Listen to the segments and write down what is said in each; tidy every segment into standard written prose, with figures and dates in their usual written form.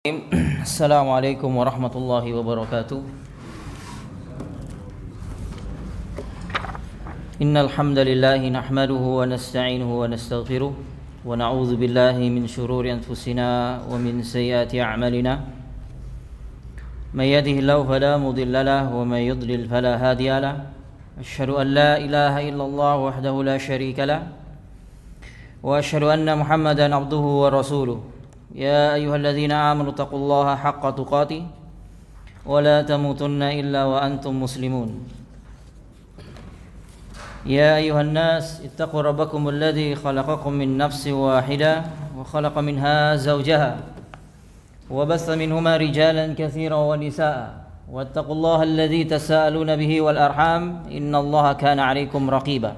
Assalamualaikum warahmatullahi wabarakatuh. Innal hamdalillah nahmaduhu wa nasta'inuhu wa nastaghfiruh wa na'udzu billahi min shururi anfusina wa min sayyiati a'malina. May yahdihillahu fala mudilla lahu wa may yudlil fala hadiya lahu. Asyhadu an la ilaha illallah wahdahu la syarika lahu wa asyhadu anna Muhammadan abduhu wa rasuluh. يا أيها الذين آمنوا اتقوا الله حق تقاته ولا تموتن إلا وأنتم مسلمون يا أيها الناس اتقوا ربكم الذي خلقكم من نفس واحدة وخلق منها زوجها وبث منهما رجالا كثيرا ونساء واتقوا الله الذي تساءلون به والأرحام إن الله كان عليكم رقيبا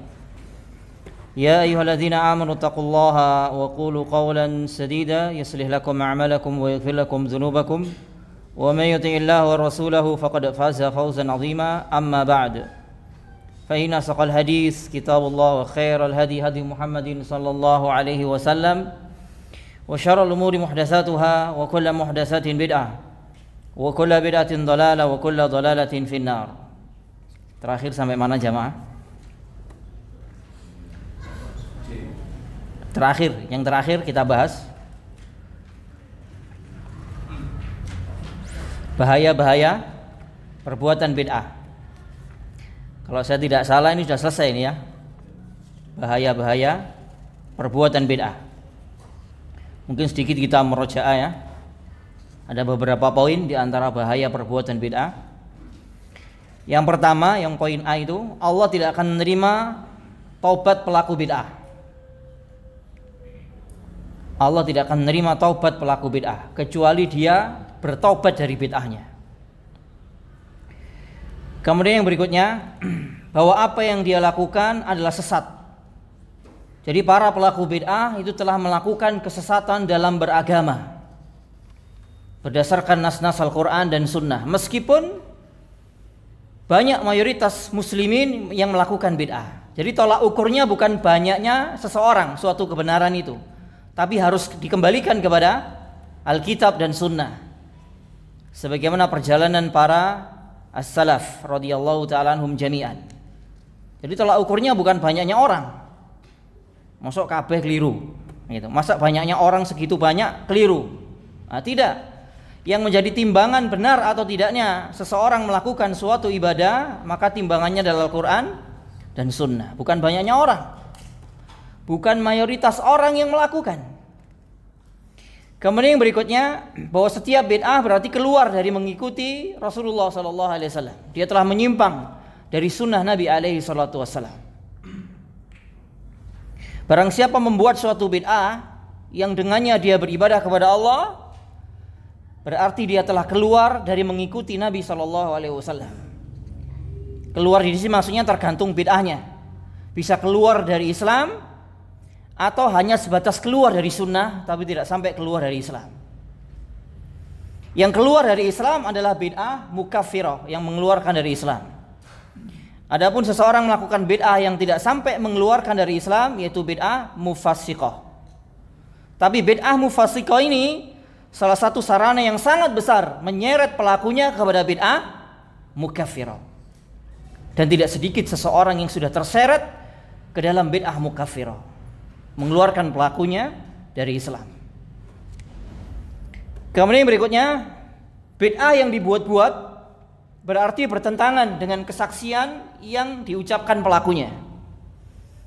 يا أيها الذين آمنوا اتقوا الله وقولوا قولا سديدا يصلح لكم أعمالكم ويغفر لكم ذنوبكم ومن يطع الله ورسوله فقد فاز فوزا عظيما أما بعد فإن أصدق الحديث كتاب الله وخير الهدي هدي محمد صلى الله عليه وسلم وشر الأمور محدثاتها وكل محدثة بدعة وكل بدعة ضلالة وكل ضلالة في النار. Terakhir sampai mana jamaah? Yang terakhir kita bahas bahaya-bahaya perbuatan bid'ah. Kalau saya tidak salah ini sudah selesai ini ya. Bahaya-bahaya perbuatan bid'ah. Mungkin sedikit kita merojaah ya. Ada beberapa poin di antara bahaya perbuatan bid'ah. Yang pertama, yang poin A itu, Allah tidak akan menerima taubat pelaku bid'ah. Allah tidak akan menerima taubat pelaku bid'ah kecuali dia bertaubat dari bid'ahnya. Kemudian yang berikutnya, bahwa apa yang dia lakukan adalah sesat. Jadi para pelaku bid'ah itu telah melakukan kesesatan dalam beragama berdasarkan nas-nas Al-Quran dan Sunnah. Meskipun banyak mayoritas muslimin yang melakukan bid'ah. Jadi tolak ukurnya bukan banyaknya seseorang suatu kebenaran itu, tapi harus dikembalikan kepada Alkitab dan Sunnah, sebagaimana perjalanan para as-salaf radhiyallahu ta'ala anhum jami'an. Jadi tolak ukurnya bukan banyaknya orang, masuk kabeh keliru gitu. Masa banyaknya orang segitu banyak keliru? Nah, tidak. Yang menjadi timbangan benar atau tidaknya seseorang melakukan suatu ibadah, maka timbangannya adalah Al-Quran dan Sunnah, bukan banyaknya orang, bukan mayoritas orang yang melakukan. Kemudian yang berikutnya, bahwa setiap bid'ah berarti keluar dari mengikuti Rasulullah SAW. Dia telah menyimpang dari sunnah Nabi SAW. Barang siapa membuat suatu bid'ah yang dengannya dia beribadah kepada Allah, berarti dia telah keluar dari mengikuti Nabi SAW. Keluar di sini maksudnya tergantung bid'ahnya. Bisa keluar dari Islam, atau hanya sebatas keluar dari sunnah tapi tidak sampai keluar dari Islam. Yang keluar dari Islam adalah bid'ah mukaffirah, yang mengeluarkan dari Islam. Adapun seseorang melakukan bid'ah yang tidak sampai mengeluarkan dari Islam, yaitu bid'ah mufassiqah. Tapi bid'ah mufassiqah ini salah satu sarana yang sangat besar menyeret pelakunya kepada bid'ah mukaffirah. Dan tidak sedikit seseorang yang sudah terseret ke dalam bid'ah mukaffirah, mengeluarkan pelakunya dari Islam. Kemudian berikutnya, bid'ah yang dibuat-buat berarti bertentangan dengan kesaksian yang diucapkan pelakunya.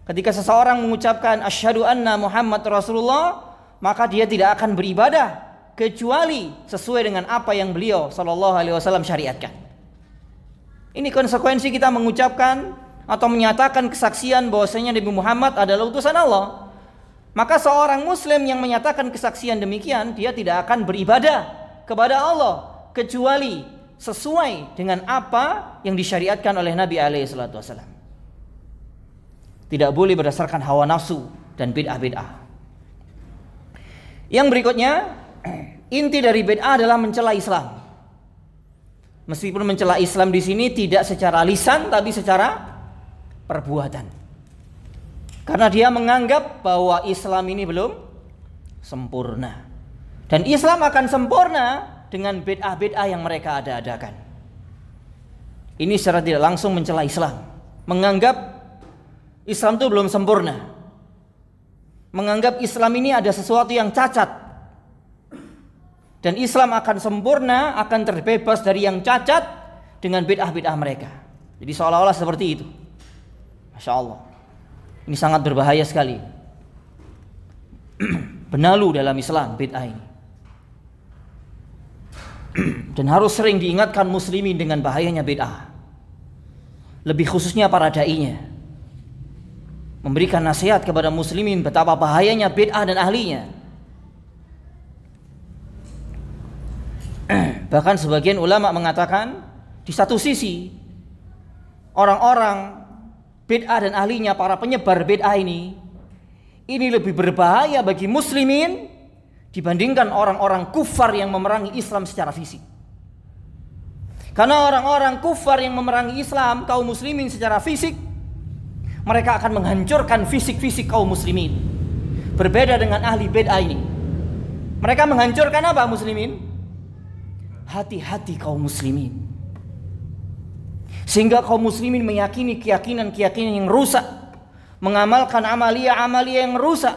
Ketika seseorang mengucapkan asyhadu anna Muhammad Rasulullah, maka dia tidak akan beribadah kecuali sesuai dengan apa yang beliau SAW syariatkan. Ini konsekuensi kita mengucapkan atau menyatakan kesaksian bahwasanya Nabi Muhammad adalah utusan Allah. Maka seorang muslim yang menyatakan kesaksian demikian, dia tidak akan beribadah kepada Allah kecuali sesuai dengan apa yang disyariatkan oleh Nabi SAW. Tidak boleh berdasarkan hawa nafsu dan bid'ah-bid'ah. Yang berikutnya, inti dari bid'ah adalah mencela Islam. Meskipun mencela Islam di sini tidak secara lisan tapi secara perbuatan. Karena dia menganggap bahwa Islam ini belum sempurna. Dan Islam akan sempurna dengan bid'ah-bid'ah yang mereka ada-adakan. Ini secara tidak langsung mencela Islam, menganggap Islam itu belum sempurna, menganggap Islam ini ada sesuatu yang cacat, dan Islam akan sempurna, akan terbebas dari yang cacat dengan bid'ah-bid'ah mereka. Jadi seolah-olah seperti itu. Masya Allah, ini sangat berbahaya sekali. Benalu dalam Islam bid'ah ini. Dan harus sering diingatkan muslimin dengan bahayanya bid'ah. Lebih khususnya para da'inya, memberikan nasihat kepada muslimin betapa bahayanya bid'ah dan ahlinya. Bahkan sebagian ulama mengatakan, di satu sisi orang-orang bid'ah dan ahlinya, para penyebar bid'ah ini lebih berbahaya bagi muslimin dibandingkan orang-orang kufar yang memerangi Islam secara fisik. Karena orang-orang kufar yang memerangi Islam, kaum muslimin secara fisik, mereka akan menghancurkan fisik-fisik kaum muslimin. Berbeda dengan ahli bid'ah ini, mereka menghancurkan apa muslimin? Hati-hati kaum muslimin. Sehingga kaum muslimin meyakini keyakinan-keyakinan yang rusak, mengamalkan amalia-amalia yang rusak,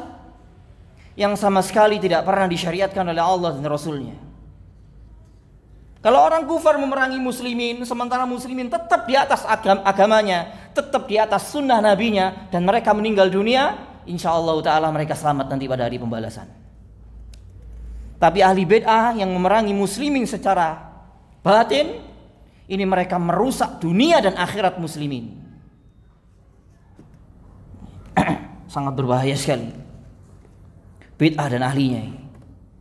yang sama sekali tidak pernah disyariatkan oleh Allah dan Rasulnya. Kalau orang kufar memerangi muslimin, sementara muslimin tetap di atas agamanya, tetap di atas sunnah nabinya, dan mereka meninggal dunia, insya Allah ta'ala mereka selamat nanti pada hari pembalasan. Tapi ahli bid'ah yang memerangi muslimin secara batin, ini mereka merusak dunia dan akhirat muslimin. Sangat berbahaya sekali bid'ah dan ahlinya.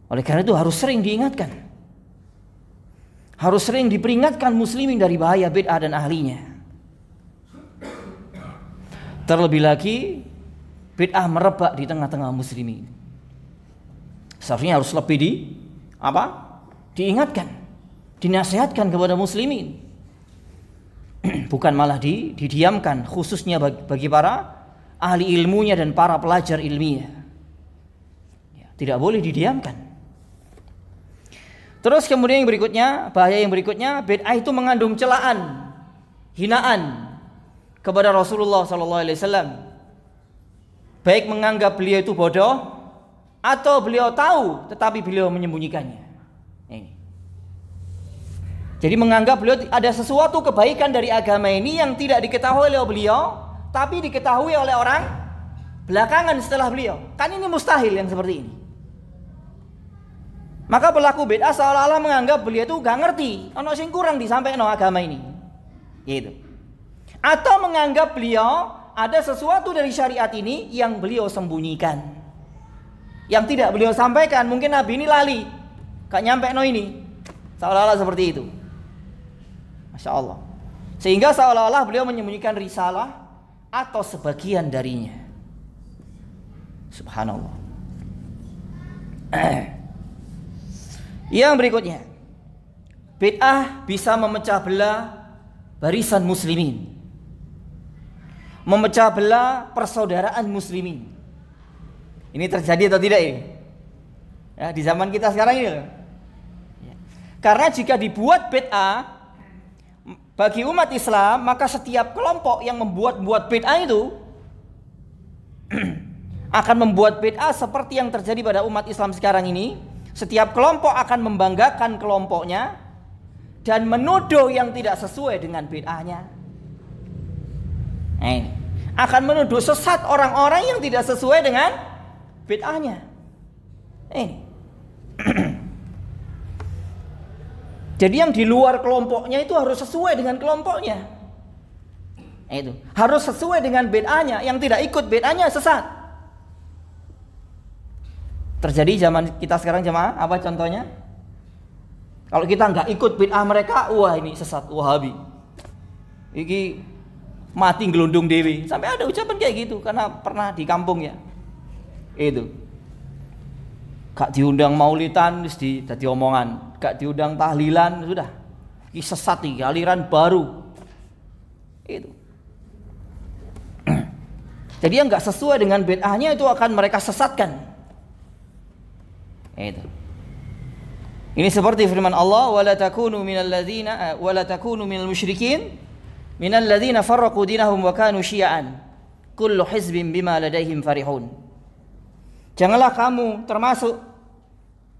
Oleh karena itu harus sering diingatkan, harus sering diperingatkan muslimin dari bahaya bid'ah dan ahlinya. Terlebih lagi bid'ah merebak di tengah-tengah muslimin. Seharusnya harus lebih diingatkan, dinasihatkan kepada muslimin, bukan malah didiamkan, khususnya bagi para ahli ilmunya dan para pelajar ilmiah. Tidak boleh didiamkan. Terus kemudian yang berikutnya, bahaya yang berikutnya, bid'ah itu mengandung celaan, hinaan kepada Rasulullah SAW. Baik menganggap beliau itu bodoh, atau beliau tahu tetapi beliau menyembunyikannya. Ini. Jadi menganggap beliau ada sesuatu kebaikan dari agama ini yang tidak diketahui oleh beliau, tapi diketahui oleh orang belakangan setelah beliau. Kan ini mustahil yang seperti ini. Maka pelaku bid'ah seolah-olah menganggap beliau itu gak ngerti, ono sing kurang disampaikan agama ini. Gitu. Atau menganggap beliau ada sesuatu dari syariat ini yang beliau sembunyikan, yang tidak beliau sampaikan. Mungkin Nabi ini lali, gak nyampe ini, seolah-olah seperti itu. Masya Allah. Sehingga seolah-olah beliau menyembunyikan risalah atau sebagian darinya. Subhanallah. Yang berikutnya, bid'ah bisa memecah belah barisan muslimin, memecah belah persaudaraan muslimin. Ini terjadi atau tidak ini? Ya, di zaman kita sekarang ini. Ya. Karena jika dibuat bid'ah bagi umat Islam, maka setiap kelompok yang membuat bid'ah itu akan membuat bid'ah seperti yang terjadi pada umat Islam sekarang ini. Setiap kelompok akan membanggakan kelompoknya dan menuduh yang tidak sesuai dengan bid'ahnya. Akan menuduh sesat orang-orang yang tidak sesuai dengan bid'ahnya. Jadi yang di luar kelompoknya itu harus sesuai dengan kelompoknya. Itu harus sesuai dengan bid'ahnya. Yang tidak ikut bid'ahnya sesat. Terjadi zaman kita sekarang jemaah. Apa contohnya? Kalau kita nggak ikut bid'ah mereka, wah ini sesat, Wahabi. Iki mati gelundung dewi. Sampai ada ucapan kayak gitu karena pernah di kampung ya. Itu. Gak diundang maulidan terus jadi omongan, gak diundang tahlilan sudah. Ini sesat nih, aliran baru. Itu. Jadi yang nggak sesuai dengan bid'ahnya itu akan mereka sesatkan. Itu. Ini seperti firman Allah, wala takunu minal musyrikin minal ladzina farraqu dinahum wa kanu syi'an kullu hizbin bima ladaihim farihun. Janganlah kamu termasuk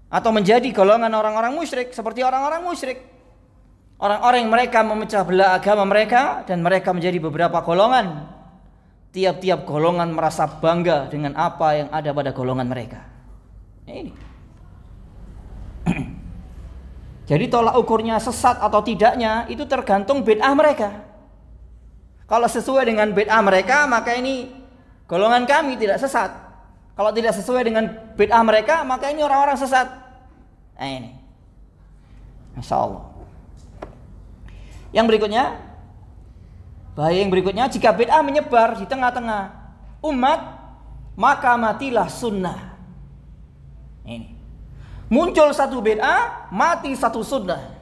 atau menjadi golongan orang-orang musyrik seperti orang-orang musyrik. Orang-orang yang mereka memecah belah agama mereka dan mereka menjadi beberapa golongan. Tiap-tiap golongan merasa bangga dengan apa yang ada pada golongan mereka. Ini. Jadi tolak ukurnya sesat atau tidaknya itu tergantung bid'ah mereka. Kalau sesuai dengan bid'ah mereka, maka ini golongan kami tidak sesat. Kalau tidak sesuai dengan bid'ah mereka, maka ini orang-orang sesat. Nah ini, Masya Allah. Yang berikutnya, bahaya yang berikutnya, jika bid'ah menyebar di tengah-tengah umat, maka matilah sunnah. Ini. Muncul satu bid'ah, mati satu sunnah.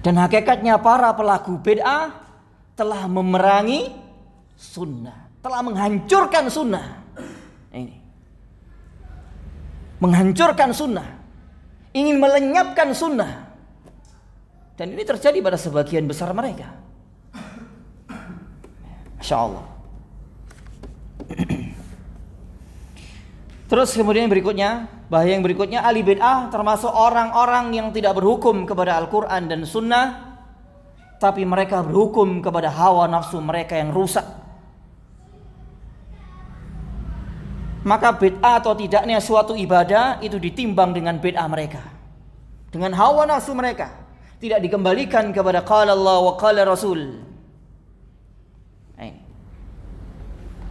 Dan hakikatnya para pelaku bid'ah telah memerangi sunnah, telah menghancurkan sunnah. Ini. Menghancurkan sunnah, ingin melenyapkan sunnah. Dan ini terjadi pada sebagian besar mereka. Masya Allah. Terus kemudian berikutnya, bahaya yang berikutnya, ahli bid'ah termasuk orang-orang yang tidak berhukum kepada Al-Quran dan Sunnah, tapi mereka berhukum kepada hawa nafsu mereka yang rusak. Maka bid'ah atau tidaknya suatu ibadah itu ditimbang dengan bid'ah mereka, dengan hawa nafsu mereka, tidak dikembalikan kepada qala Allah wa qala Rasul.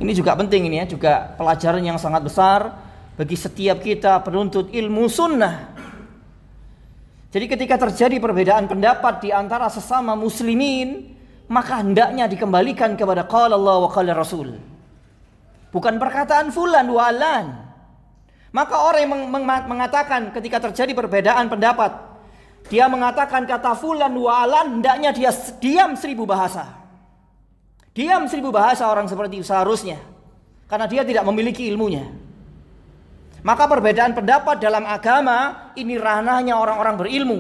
Ini juga penting, ini ya, juga pelajaran yang sangat besar bagi setiap kita penuntut ilmu sunnah. Jadi ketika terjadi perbedaan pendapat di antara sesama muslimin, maka hendaknya dikembalikan kepada qala Allah wa qala Rasul, bukan perkataan fulan wa alan. Maka orang yang mengatakan ketika terjadi perbedaan pendapat, dia mengatakan kata fulan wa alan, hendaknya dia diam 1000 bahasa. Diam 1000 bahasa orang seperti itu seharusnya, karena dia tidak memiliki ilmunya. Maka perbedaan pendapat dalam agama ini ranahnya orang-orang berilmu,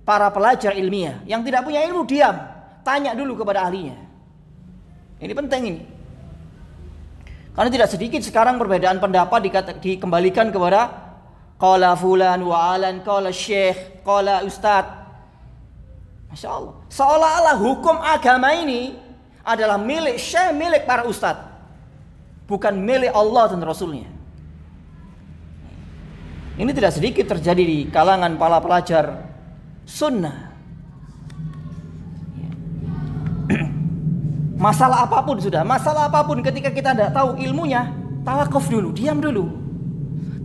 para pelajar ilmiah. Yang tidak punya ilmu diam, tanya dulu kepada ahlinya. Ini penting ini, karena tidak sedikit sekarang perbedaan pendapat dikembalikan kepada qala fulan wa alan, qala syekh, qala ustad. Masya Allah, seolah-olah hukum agama ini adalah milik syekh, milik para ustadz, bukan milik Allah dan Rasulnya. Ini tidak sedikit terjadi di kalangan para pelajar sunnah. Masalah apapun sudah, masalah apapun, ketika kita tidak tahu ilmunya, tawakuf dulu, diam dulu,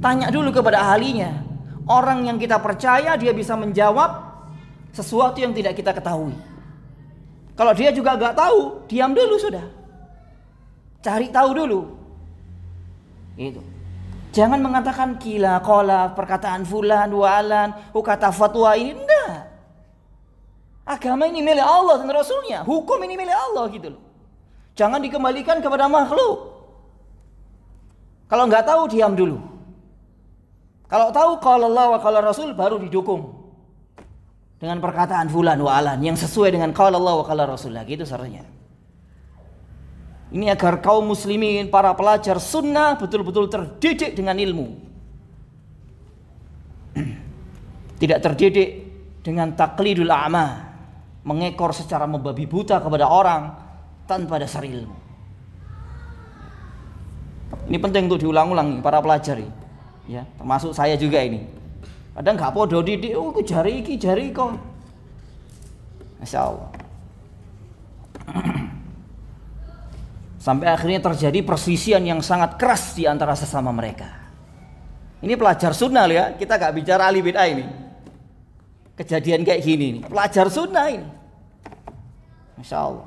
tanya dulu kepada ahlinya. Orang yang kita percaya dia bisa menjawab sesuatu yang tidak kita ketahui. Kalau dia juga nggak tahu, diam dulu sudah. Cari tahu dulu. Itu. Jangan mengatakan kila, kola, perkataan fulan, walan, kata fatwa ini. Enggak. Agama ini milik Allah dan Rasulnya. Hukum ini milik Allah gitu loh. Jangan dikembalikan kepada makhluk. Kalau nggak tahu, diam dulu. Kalau tahu qala Allah wa qala Rasul, baru didukung dengan perkataan fulan wa alan yang sesuai dengan qala Allah wa qala Rasul. Gitu seharusnya. Ini agar kaum muslimin, para pelajar sunnah betul-betul terdidik dengan ilmu. Tidak terdidik dengan taklidul a'ma, mengekor secara membabi buta kepada orang tanpa dasar ilmu. Ini penting untuk diulang-ulang para pelajar ini. Ya, termasuk saya juga ini. Kadang gak podo didik, oh jari iki jari kok. Masya Allah. Sampai akhirnya terjadi perselisihan yang sangat keras di antara sesama mereka. Ini pelajar sunnah ya, kita gak bicara ahli bid'ah ini. Kejadian kayak gini nih, pelajar sunnah ini. Masya Allah.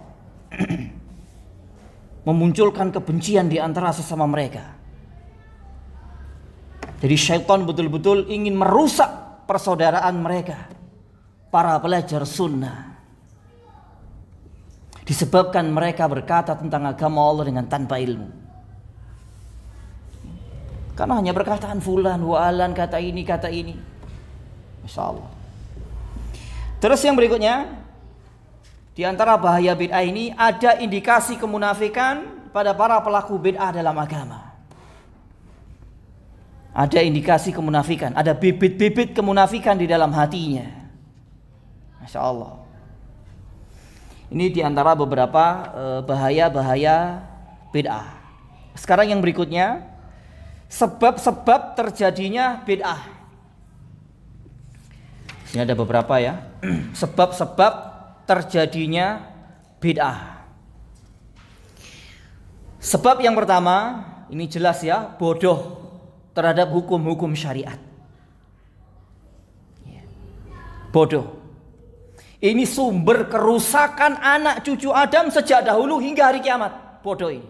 Memunculkan kebencian di antara sesama mereka. Jadi syaitan betul-betul ingin merusak persaudaraan mereka, para pelajar sunnah. Disebabkan mereka berkata tentang agama Allah dengan tanpa ilmu. Karena hanya perkataan fulan, walan, kata ini, kata ini. Masya Allah. Terus yang berikutnya, di antara bahaya bid'ah ini ada indikasi kemunafikan pada para pelaku bid'ah dalam agama. Ada indikasi kemunafikan, ada bibit-bibit kemunafikan di dalam hatinya. Masya Allah. Ini di antara beberapa bahaya-bahaya bid'ah. Sekarang yang berikutnya, sebab-sebab terjadinya bid'ah. Ini ada beberapa ya. Sebab-sebab terjadinya bid'ah. Sebab yang pertama, ini jelas ya, bodoh terhadap hukum-hukum syariat. Bodoh. Ini sumber kerusakan anak cucu Adam sejak dahulu hingga hari kiamat. Bodoh ini.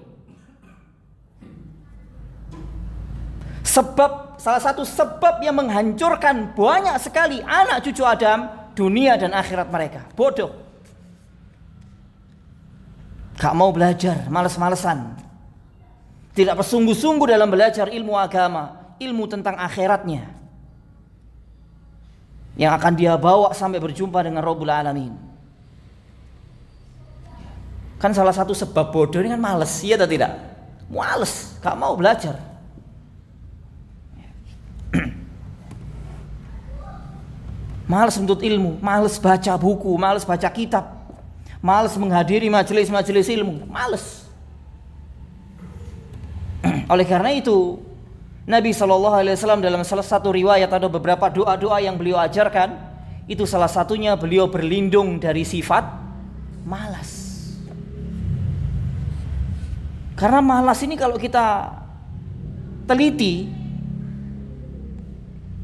Sebab, salah satu sebab yang menghancurkan banyak sekali anak cucu Adam, dunia dan akhirat mereka. Bodoh. Gak mau belajar, males-malesan. Tidak bersungguh-sungguh dalam belajar ilmu agama, ilmu tentang akhiratnya, yang akan dia bawa sampai berjumpa dengan Rabbul Alamin. Kan salah satu sebab bodoh ini kan males, iya atau tidak? Males, gak mau belajar. Males menuntut ilmu, males baca buku, males baca kitab, males menghadiri majelis-majelis ilmu, males. Oleh karena itu, Nabi SAW dalam salah satu riwayat ada beberapa doa-doa yang beliau ajarkan. Itu salah satunya beliau berlindung dari sifat malas. Karena malas ini kalau kita teliti,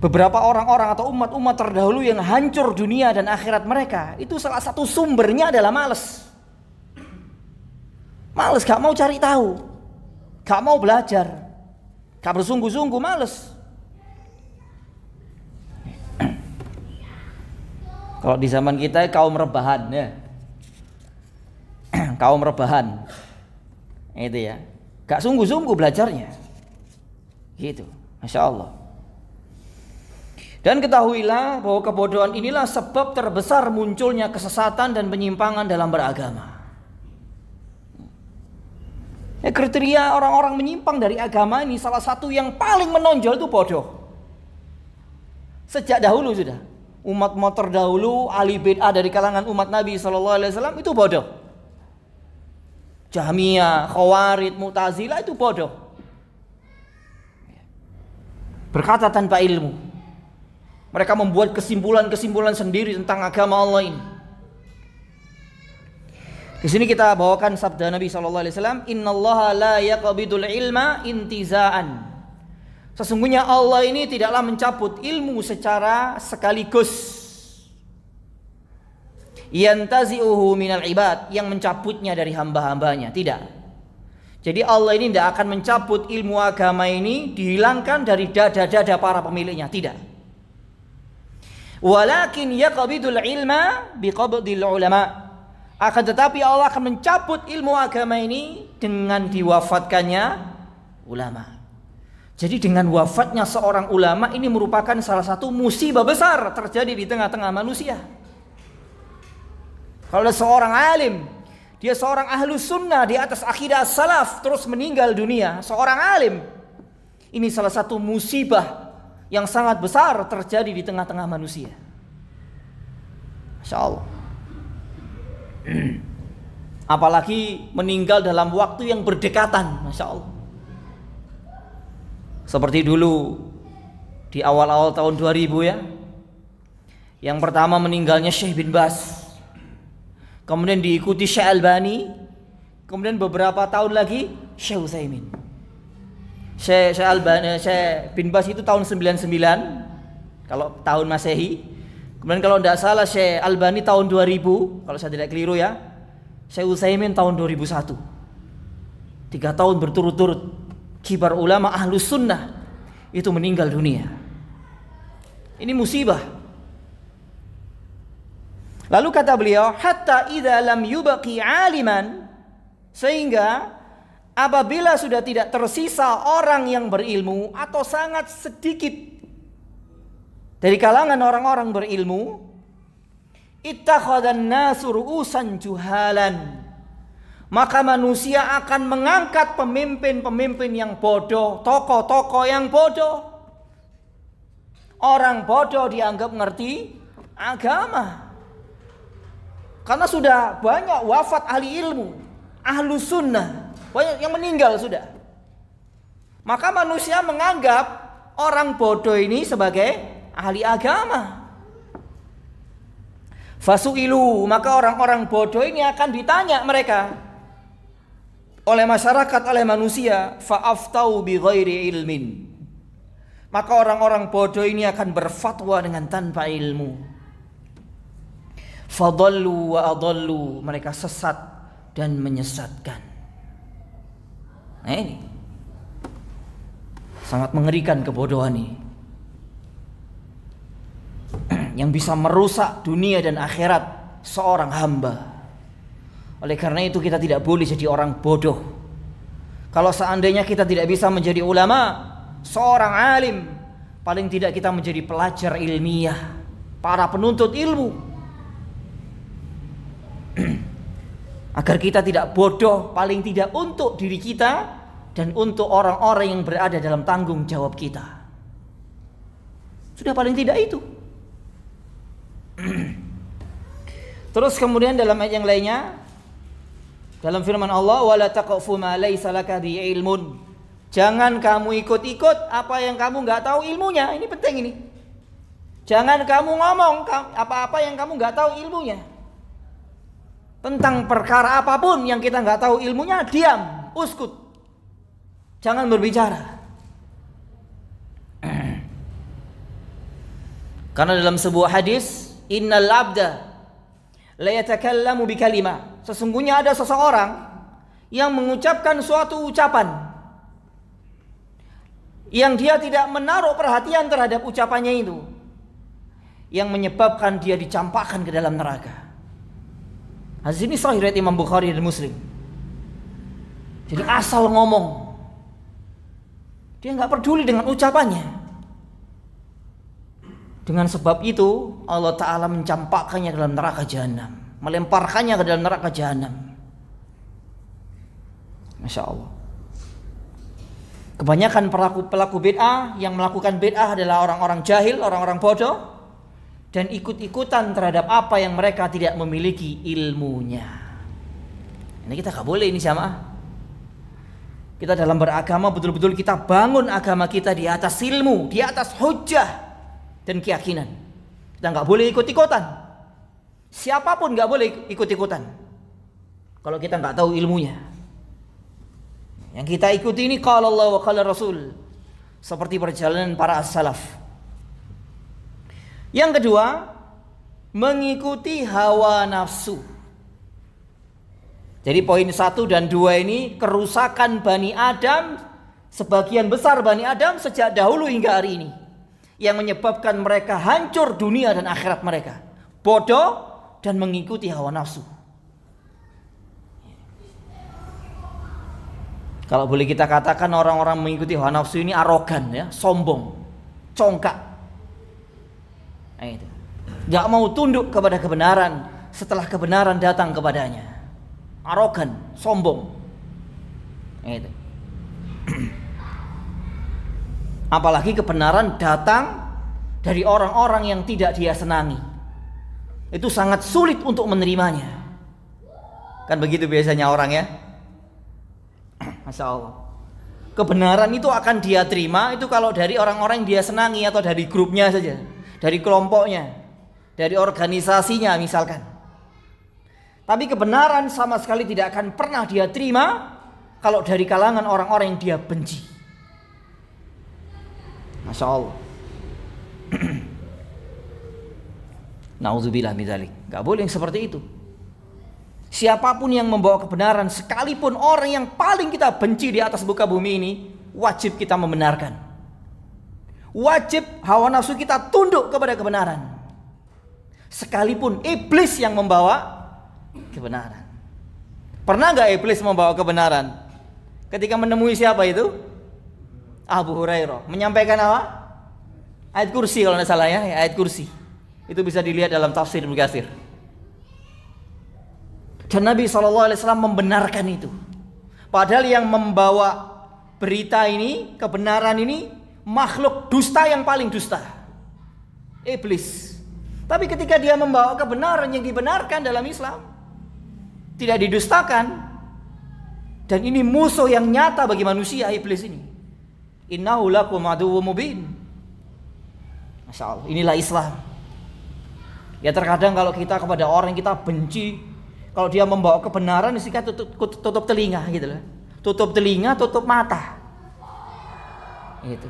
beberapa orang-orang atau umat-umat terdahulu yang hancur dunia dan akhirat mereka, itu salah satu sumbernya adalah malas. Malas, gak mau cari tahu, gak mau belajar, gak bersungguh-sungguh, males. Kalau di zaman kita kaum rebahan ya. Kaum rebahan. Itu ya. Gak sungguh-sungguh belajarnya. Gitu. Masya Allah. Dan ketahuilah bahwa kebodohan inilah sebab terbesar munculnya kesesatan dan penyimpangan dalam beragama. Kriteria orang-orang menyimpang dari agama ini salah satu yang paling menonjol itu bodoh. Sejak dahulu sudah. Umat-umat terdahulu, ahli bid'ah dari kalangan umat Nabi SAW itu bodoh. Jahmiyah, Khawarid, Mu'tazilah itu bodoh. Berkata tanpa ilmu. Mereka membuat kesimpulan-kesimpulan sendiri tentang agama Allah ini. Di sini kita bawakan sabda Nabi SAW, Innallaha la yaqbidul ilma intiza'an. Sesungguhnya Allah ini tidaklah mencabut ilmu secara sekaligus. Yantazi'uhu minal ibad, yang mencabutnya dari hamba-hambanya. Tidak. Jadi Allah ini tidak akan mencabut ilmu agama ini, dihilangkan dari dada-dada para pemiliknya. Tidak. Walakin yaqbidul ilma biqabdil ulama. Akan tetapi Allah akan mencabut ilmu agama ini dengan diwafatkannya ulama. Jadi dengan wafatnya seorang ulama ini merupakan salah satu musibah besar terjadi di tengah-tengah manusia. Kalau ada seorang alim, dia seorang ahlus sunnah di atas akidah salaf, terus meninggal dunia, seorang alim, ini salah satu musibah yang sangat besar terjadi di tengah-tengah manusia. Masya Allah. Apalagi meninggal dalam waktu yang berdekatan. Masya Allah. Seperti dulu di awal-awal tahun 2000 ya. Yang pertama meninggalnya Syekh bin Baz, kemudian diikuti Syekh Albani, kemudian beberapa tahun lagi Syekh Utsaimin. Syekh bin Baz itu tahun 99 kalau tahun Masehi. Kemudian kalau tidak salah Syekh Albani tahun 2000 kalau saya tidak keliru ya. Syekh Utsaimin tahun 2001. 3 tahun berturut-turut kibar ulama ahlus sunnah itu meninggal dunia. Ini musibah. Lalu kata beliau, hatta idza lam yubqi aliman, sehingga apabila sudah tidak tersisa orang yang berilmu atau sangat sedikit dari kalangan orang-orang berilmu, ittakhadhan nasu ru'usan juhalan, maka manusia akan mengangkat pemimpin-pemimpin yang bodoh, tokoh-tokoh yang bodoh. Orang bodoh dianggap ngerti agama karena sudah banyak wafat ahli ilmu, ahlu sunnah, banyak yang meninggal sudah. Maka manusia menganggap orang bodoh ini sebagai ahli agama. Fasu'ilu, maka orang-orang bodoh ini akan ditanya mereka oleh masyarakat, oleh manusia, fa'aftau bi ghairi ilmin. Maka orang-orang bodoh ini akan berfatwa dengan tanpa ilmu. Fadallu wa adallu, mereka sesat dan menyesatkan. Nah, ini sangat mengerikan kebodohan ini, yang bisa merusak dunia dan akhirat seorang hamba. Oleh karena itu kita tidak boleh jadi orang bodoh. Kalau seandainya kita tidak bisa menjadi ulama, seorang alim, paling tidak kita menjadi pelajar ilmiah, para penuntut ilmu, agar kita tidak bodoh, paling tidak untuk diri kita dan untuk orang-orang yang berada dalam tanggung jawab kita. Sudah paling tidak itu. Terus kemudian dalam ayat yang lainnya, dalam firman Allah, wala taqfu ma laysa laka bi ilmun. Jangan kamu ikut-ikut apa yang kamu nggak tahu ilmunya. Ini penting ini. Jangan kamu ngomong apa-apa yang kamu nggak tahu ilmunya. Tentang perkara apapun yang kita nggak tahu ilmunya, diam, uskut. Jangan berbicara. Karena dalam sebuah hadis, innal abda la yatakallamu bi kalimah. Sesungguhnya ada seseorang yang mengucapkan suatu ucapan yang dia tidak menaruh perhatian terhadap ucapannya itu, yang menyebabkan dia dicampakkan ke dalam neraka. Hadis ini sahih riwayat Imam Bukhari dan Muslim. Jadi asal ngomong, dia nggak peduli dengan ucapannya. Dengan sebab itu Allah Ta'ala mencampakkannya dalam neraka jahanam, melemparkannya ke dalam neraka jahanam. Masya Allah. Kebanyakan pelaku bid'ah yang melakukan bid'ah adalah orang-orang jahil, orang-orang bodoh, dan ikut-ikutan terhadap apa yang mereka tidak memiliki ilmunya. Ini kita gak boleh ini jamaah. Kita dalam beragama betul-betul kita bangun agama kita di atas ilmu, di atas hujjah dan keyakinan. Kita gak boleh ikut-ikutan. Siapapun gak boleh ikut-ikutan kalau kita gak tahu ilmunya. Yang kita ikuti ini qala Allah wa qala Rasul, seperti perjalanan para as-salaf. Yang kedua, mengikuti hawa nafsu. Jadi poin 1 dan 2 ini kerusakan Bani Adam, sebagian besar Bani Adam sejak dahulu hingga hari ini, yang menyebabkan mereka hancur dunia dan akhirat mereka. Bodoh dan mengikuti hawa nafsu. Kalau boleh kita katakan orang-orang mengikuti hawa nafsu ini arogan ya, sombong, congkak. Nah, itu. Gak mau tunduk kepada kebenaran setelah kebenaran datang kepadanya. Arogan, sombong. Nah, itu. Apalagi kebenaran datang dari orang-orang yang tidak dia senangi. Itu sangat sulit untuk menerimanya. Kan begitu biasanya orang ya. Masya Allah. Kebenaran itu akan dia terima itu kalau dari orang-orang yang dia senangi atau dari grupnya saja, dari kelompoknya, dari organisasinya misalkan. Tapi kebenaran sama sekali tidak akan pernah dia terima kalau dari kalangan orang-orang yang dia benci. Masya Allah. Nauzubillah min dzalik. Gak boleh yang seperti itu. Siapapun yang membawa kebenaran, sekalipun orang yang paling kita benci di atas muka bumi ini, wajib kita membenarkan. Wajib hawa nafsu kita tunduk kepada kebenaran. Sekalipun iblis yang membawa kebenaran. Pernah gak iblis membawa kebenaran? Ketika menemui siapa itu? Abu Hurairah. Menyampaikan apa? Ayat kursi kalau tidak salah ya, ayat kursi. Itu bisa dilihat dalam tafsir Ibnu Katsir. Dan Nabi SAW membenarkan itu. Padahal yang membawa berita ini, kebenaran ini, makhluk dusta yang paling dusta, iblis. Tapi ketika dia membawa kebenaran yang dibenarkan dalam Islam, tidak didustakan, dan ini musuh yang nyata bagi manusia, iblis ini. Innahu lakum aduwwum mubin. Masya Allah, inilah Islam. Ya terkadang kalau kita kepada orang yang kita benci, kalau dia membawa kebenaran, kita tutup telinga gitu lah. Tutup telinga, tutup mata. Gitu.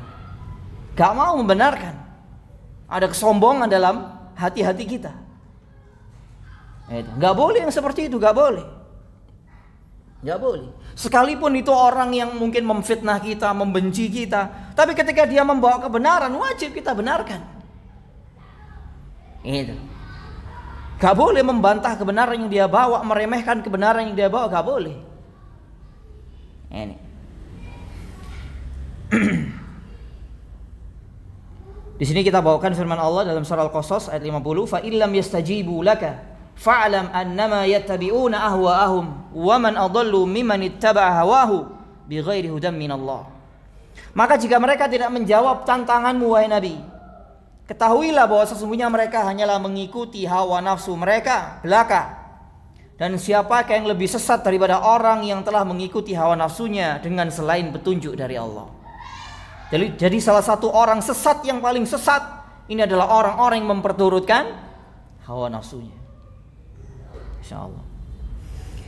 Gak mau membenarkan. Ada kesombongan dalam hati-hati kita. Gitu. Gak boleh yang seperti itu, gak boleh. Gak boleh. Sekalipun itu orang yang mungkin memfitnah kita, membenci kita, tapi ketika dia membawa kebenaran, wajib kita benarkan. Gitu. Gak boleh membantah kebenaran yang dia bawa, meremehkan kebenaran yang dia bawa, gak boleh. Ini. Di sini kita bawakan firman Allah dalam surah Al-Qasas ayat 50, fa illam yastajibu laka fa'lam annama yattabi'una ahwa'ahum wa man adallu mimman ittaba'a hawahu bighairi hudan minallah. Maka jika mereka tidak menjawab tantanganmu wahai Nabi, ketahuilah bahwa sesungguhnya mereka hanyalah mengikuti hawa nafsu mereka belaka. Dan siapakah yang lebih sesat daripada orang yang telah mengikuti hawa nafsunya dengan selain petunjuk dari Allah. Jadi salah satu orang sesat yang paling sesat ini adalah orang-orang yang memperturutkan hawa nafsunya. Insyaallah.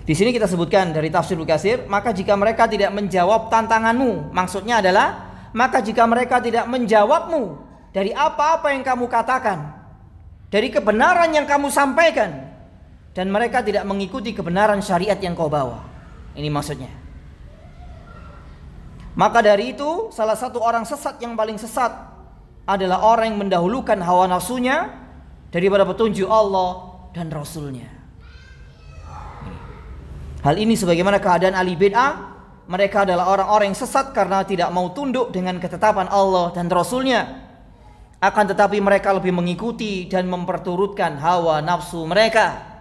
Di sini kita sebutkan dari tafsir Ibnu Katsir, maka jika mereka tidak menjawab tantanganmu, maksudnya adalah maka jika mereka tidak menjawabmu dari apa-apa yang kamu katakan, dari kebenaran yang kamu sampaikan, dan mereka tidak mengikuti kebenaran syariat yang kau bawa. Ini maksudnya. Maka dari itu salah satu orang sesat yang paling sesat adalah orang yang mendahulukan hawa nafsunya daripada petunjuk Allah dan Rasulnya. Hal ini sebagaimana keadaan ahli bid'ah, mereka adalah orang-orang yang sesat karena tidak mau tunduk dengan ketetapan Allah dan Rasulnya. Akan tetapi mereka lebih mengikuti dan memperturutkan hawa nafsu mereka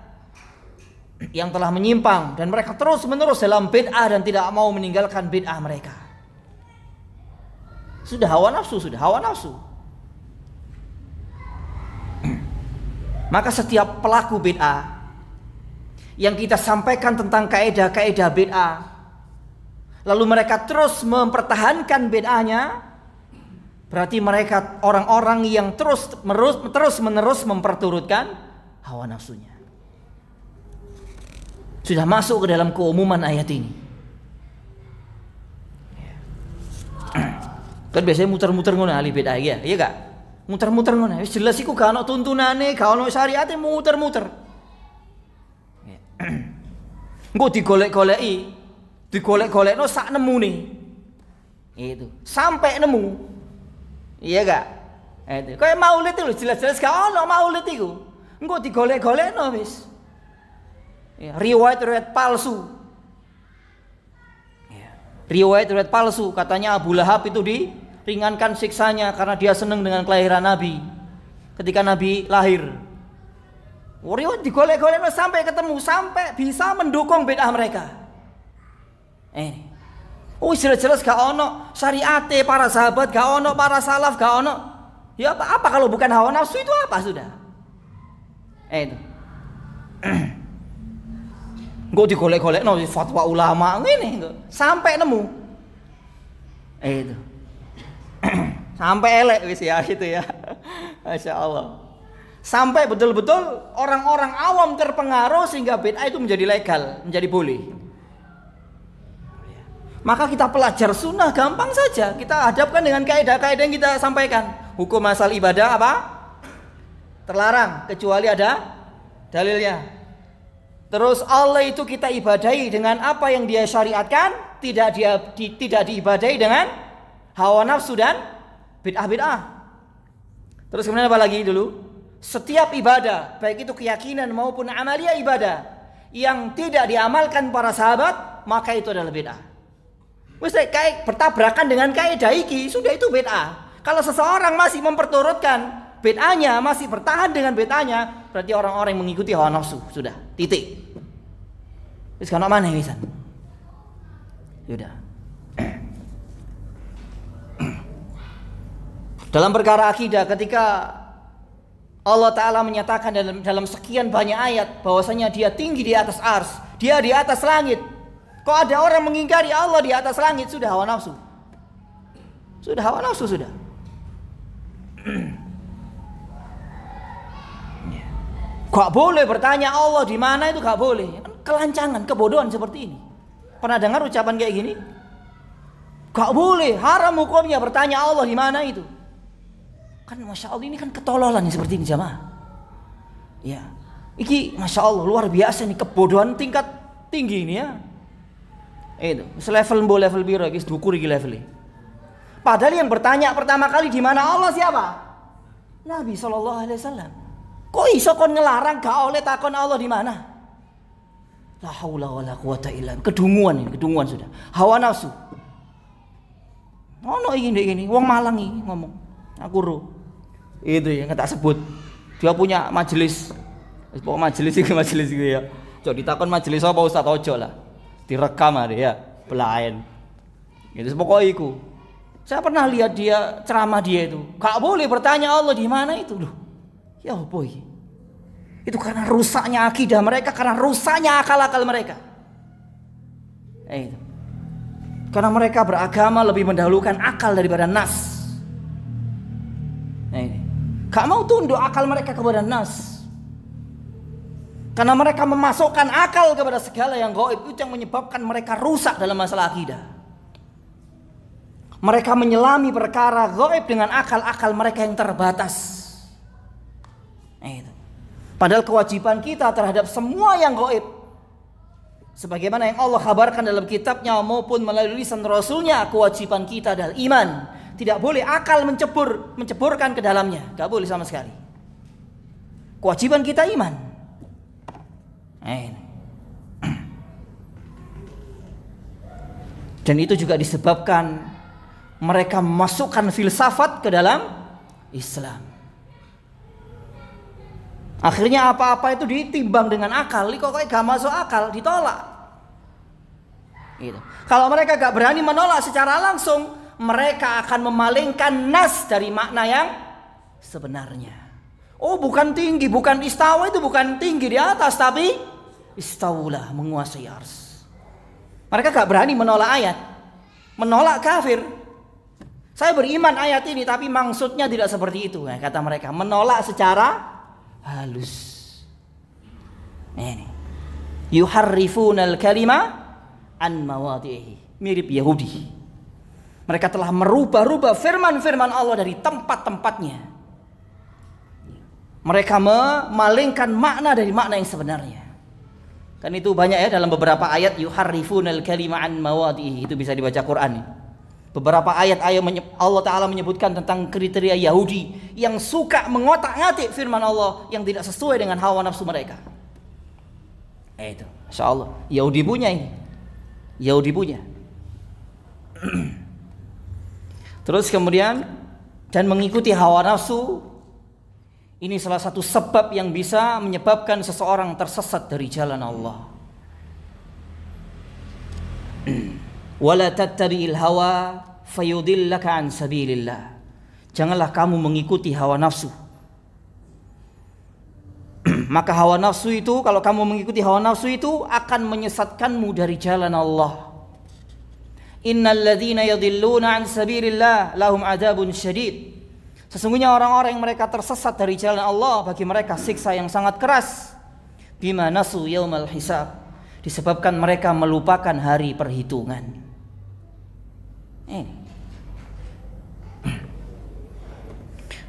yang telah menyimpang, dan mereka terus menerus dalam bid'ah dan tidak mau meninggalkan bid'ah mereka. Sudah hawa nafsu. Maka setiap pelaku bid'ah yang kita sampaikan tentang kaidah-kaidah bid'ah, lalu mereka terus mempertahankan bid'ahnya, berarti mereka orang-orang yang terus menerus memperturutkan hawa nafsunya. Sudah masuk ke dalam keumuman ayat ini. Kan biasanya muter-muter ngono ahli bid'ah ya, iya gak? Muter-muter ngono. Wis jelas iku gak ono tuntunane, gak ono syariate, muter-muter. Engko digolek-golekno sak nemune. Itu, sampai nemu. Iya gak? Itu. Kayak maulid itu jelas-jelas gak ono maulid iku. Engko digolek-golekno wis. Ya, riwayat palsu. Ya. Riwayat palsu, katanya Abu Lahab itu diringankan siksanya karena dia senang dengan kelahiran Nabi ketika Nabi lahir. Riwayat digolek-golek sampai ketemu, sampai bisa mendukung bid'ah mereka. Jelas-jelas gak ono syariate para sahabat, gak ono para salaf, gak ono. Ya apa kalau bukan hawa nafsu itu apa sudah? Itu. Gue digolek-golek fatwa ulama ngene sampai nemu. Itu. Sampai elek wis ya gitu ya. Masya Allah. Sampai betul-betul orang-orang awam terpengaruh sehingga bid'ah itu menjadi legal, menjadi boleh. Maka kita pelajar sunnah gampang saja. Kita hadapkan dengan kaidah-kaidah yang kita sampaikan. Hukum asal ibadah apa? Terlarang kecuali ada dalilnya. Terus Allah itu kita ibadahi dengan apa yang dia syariatkan, tidak diibadahi dengan hawa nafsu dan bid'ah-bid'ah. Terus kemudian apa lagi dulu? Setiap ibadah, baik itu keyakinan maupun amaliyah ibadah yang tidak diamalkan para sahabat, maka itu adalah bid'ah. Wis kayak bertabrakan dengan kaidah iki, sudah itu bid'ah. Kalau seseorang masih memperturutkan bid'ahnya, masih bertahan dengan bid'ahnya, berarti orang-orang yang mengikuti hawa nafsu, sudah, titik. Wis kana maneh wisan. Sudah. Dalam perkara akidah, ketika Allah Ta'ala menyatakan dalam sekian banyak ayat bahwasanya dia tinggi di atas ars, dia di atas langit. Kok ada orang mengingkari Allah di atas langit? Sudah hawa nafsu. Sudah hawa nafsu sudah. Gak boleh bertanya Allah di mana, itu gak boleh. Kelancangan, kebodohan seperti ini. Pernah dengar ucapan kayak gini? Gak boleh, haram hukumnya bertanya Allah di mana itu. Kan Masya Allah, ini kan ketololan seperti ini jamaah. Ya, iki Masya Allah luar biasa nih, kebodohan tingkat tinggi ini ya. Itu selevel level biru, guys, dukur iki levelnya. Padahal yang bertanya pertama kali di mana Allah siapa? Nabi SAW. Kok iso kon ngelarang gak oleh takon Allah di mana? La haula wala quwata illa billah. Kedunguan ini, kedunguan sudah. Hawa nafsu. Ono ini wong Malang iki ngomong. Aku ro. Itu yang tak sebut. Dia punya majelis. Pokok majelis iki ya. Cok ditakon majelis apa Ustaz ojo lah. Direkam ada ya, belain. Itu pokoknya iku. Saya pernah lihat dia ceramah dia itu. Gak boleh bertanya Allah di mana itu loh. Ya boy. Itu karena rusaknya akidah mereka, karena rusaknya akal-akal mereka. Itu. Karena mereka beragama lebih mendahulukan akal daripada nas. Ini. Gak mau tunduk akal mereka kepada nas. Karena mereka memasukkan akal kepada segala yang gaib, itu yang menyebabkan mereka rusak dalam masalah akidah. Mereka menyelami perkara gaib dengan akal-akal mereka yang terbatas. Itu. Padahal kewajiban kita terhadap semua yang gaib, sebagaimana yang Allah kabarkan dalam kitabnya maupun melalui lisan Rasulnya, kewajiban kita adalah iman. Tidak boleh akal menceburkan ke dalamnya, gak boleh sama sekali. Kewajiban kita iman. Dan itu juga disebabkan mereka memasukkan filsafat ke dalam Islam. Akhirnya apa-apa itu ditimbang dengan akal. Kok gak masuk akal, ditolak. Gitu. Kalau mereka gak berani menolak secara langsung, mereka akan memalingkan nas dari makna yang sebenarnya. Oh, bukan tinggi, bukan istawa, itu bukan tinggi di atas, tapi istaulah, menguasai ars. Mereka gak berani menolak ayat, menolak kafir. Saya beriman ayat ini, tapi maksudnya tidak seperti itu, kata mereka. Menolak secara halus. Ini yuharrifunal kalima an mawadhihi, mirip Yahudi. Mereka telah merubah-rubah firman-firman Allah dari tempat-tempatnya. Mereka memalingkan makna dari makna yang sebenarnya. Kan itu banyak ya dalam beberapa ayat, yuharrifunal kalima an mawadhihi, itu bisa dibaca Quran. Beberapa ayat Allah Ta'ala menyebutkan tentang kriteria Yahudi yang suka mengotak-ngatik firman Allah yang tidak sesuai dengan hawa nafsu mereka. Itu, Masya Allah, Yahudi punya ini. Yahudi punya. Terus kemudian, dan mengikuti hawa nafsu, ini salah satu sebab yang bisa menyebabkan seseorang tersesat dari jalan Allah. Wala tattabi'il hawa fayudillaka an sabilillah. Janganlah kamu mengikuti hawa nafsu. Maka hawa nafsu itu, kalau kamu mengikuti hawa nafsu itu akan menyesatkanmu dari jalan Allah. Innal ladzina yadhilluna an sabilillah lahum adzabun syadid. Sesungguhnya orang-orang yang mereka tersesat dari jalan Allah, bagi mereka siksa yang sangat keras. Bima nasu yaumal hisab, disebabkan mereka melupakan hari perhitungan.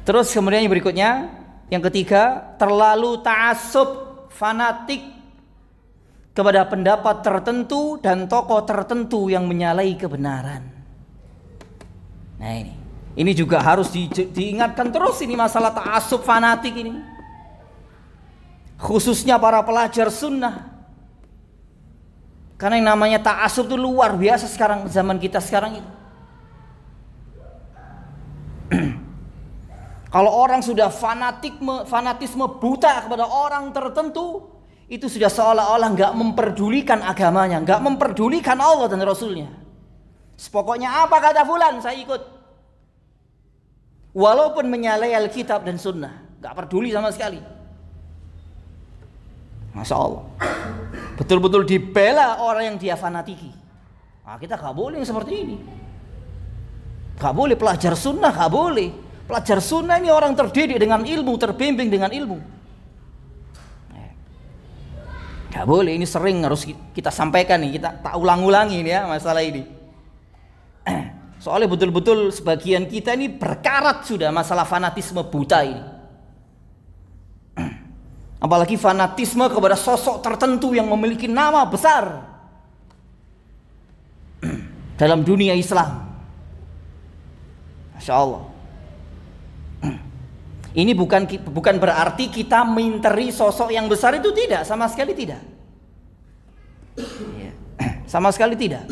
Terus kemudian yang berikutnya, yang ketiga, terlalu ta'assub, fanatik kepada pendapat tertentu dan tokoh tertentu yang menyalahi kebenaran. Nah ini juga harus diingatkan terus, ini masalah ta'assub fanatik ini, khususnya para pelajar sunnah. Karena yang namanya ta'assub itu luar biasa sekarang, zaman kita sekarang itu. Kalau orang sudah fanatisme buta kepada orang tertentu, itu sudah seolah-olah nggak memperdulikan agamanya, nggak memperdulikan Allah dan Rasulnya. Pokoknya apa kata fulan saya ikut, walaupun menyalahi Alkitab dan Sunnah, nggak peduli sama sekali. Masya Allah, betul-betul dibela orang yang dia fanatiki. Nah, kita nggak boleh yang seperti ini. Nggak boleh pelajar Sunnah, nggak boleh. Pelajar Sunnah ini orang terdidik dengan ilmu, terbimbing dengan ilmu. Gak boleh, ini sering harus kita sampaikan nih, kita tak ulang-ulangi ya masalah ini. Soalnya betul-betul sebagian kita ini berkarat sudah masalah fanatisme buta ini. Apalagi fanatisme kepada sosok tertentu yang memiliki nama besar dalam dunia Islam. Masya Allah. Ini bukan berarti kita minteri sosok yang besar, itu tidak, sama sekali tidak. Sama sekali tidak.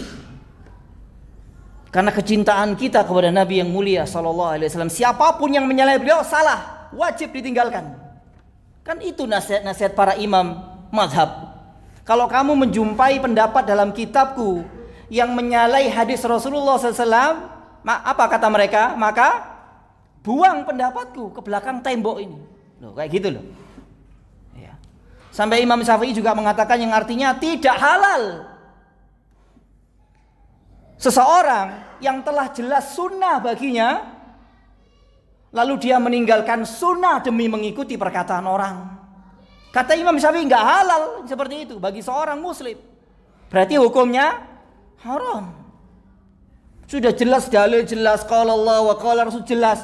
Karena kecintaan kita kepada Nabi yang mulia sallallahu alaihi wasallam, siapapun yang menyalahi beliau salah, wajib ditinggalkan. Kan itu nasihat-nasihat para imam mazhab. Kalau kamu menjumpai pendapat dalam kitabku yang menyalahi hadis Rasulullah SAW, apa kata mereka? Maka buang pendapatku ke belakang tembok ini. Loh, kayak gitu loh. Ya. Sampai Imam Syafi'i juga mengatakan yang artinya tidak halal seseorang yang telah jelas sunnah baginya, lalu dia meninggalkan sunnah demi mengikuti perkataan orang. Kata Imam Syafi'i nggak halal seperti itu bagi seorang muslim. Berarti hukumnya haram. Sudah jelas dalil, jelas qala Allah wa qala Rasul, jelas.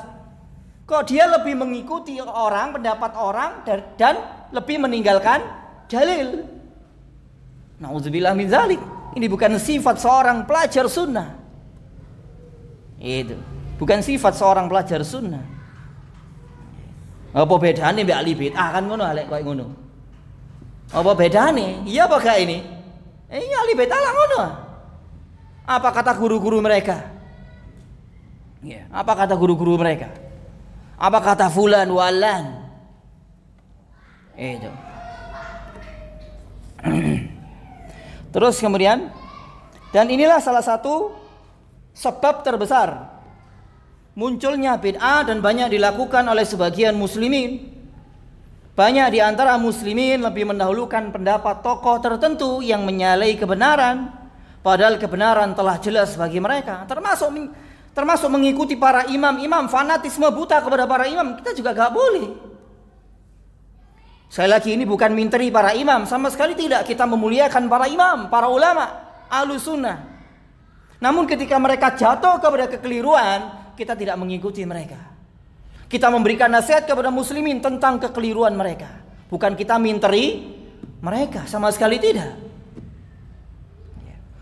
Kok dia lebih mengikuti orang, pendapat orang, dan lebih meninggalkan dalil? Nauzubillah min dzalik. Ini bukan sifat seorang pelajar sunnah. Itu bukan sifat seorang pelajar sunnah. Apa bedanya mbek ahli bid'ah kan ngono, alek koyo ngono. Apa bedanya? Iya apa gak ini? Iya ahli bid'ah lah ngono. Apa kata guru-guru mereka? Ya, apa kata guru-guru mereka? Apa kata fulan walan? Itu. Terus kemudian, dan inilah salah satu sebab terbesar munculnya bid'ah dan banyak dilakukan oleh sebagian muslimin. Banyak di antara muslimin lebih mendahulukan pendapat tokoh tertentu yang menyalahi kebenaran, padahal kebenaran telah jelas bagi mereka. Termasuk mengikuti para imam-imam, fanatisme buta kepada para imam, kita juga gak boleh. Sekali lagi, ini bukan minteri para imam, sama sekali tidak. Kita memuliakan para imam, para ulama, ahlus sunnah. Namun ketika mereka jatuh kepada kekeliruan, kita tidak mengikuti mereka. Kita memberikan nasihat kepada muslimin tentang kekeliruan mereka. Bukan kita minteri mereka, sama sekali tidak.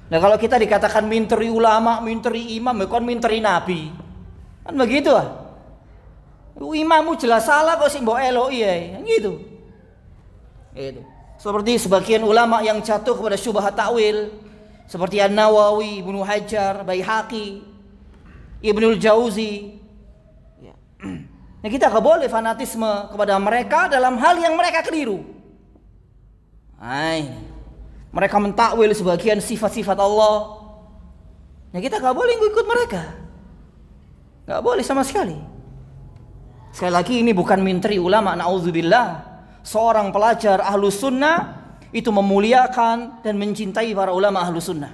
Nah kalau kita dikatakan minteri ulama, minteri imam, bukan minteri nabi, kan begitu ah? Imammu jelas salah kok sih mbok eloi ya, gitu. Itu. Seperti sebagian ulama yang jatuh kepada syubhat takwil, seperti An-Nawawi, Ibnu Hajar, Baihaqi, Ibnul Jauzi. Ya. Nah kita gak boleh fanatisme kepada mereka dalam hal yang mereka keliru. Mereka mentakwil sebagian sifat-sifat Allah. Nah kita gak boleh ikut mereka. Gak boleh sama sekali. Sekali lagi ini bukan minteri ulama, na'udzubillah. Seorang pelajar ahlus sunnah itu memuliakan dan mencintai para ulama ahlus sunnah.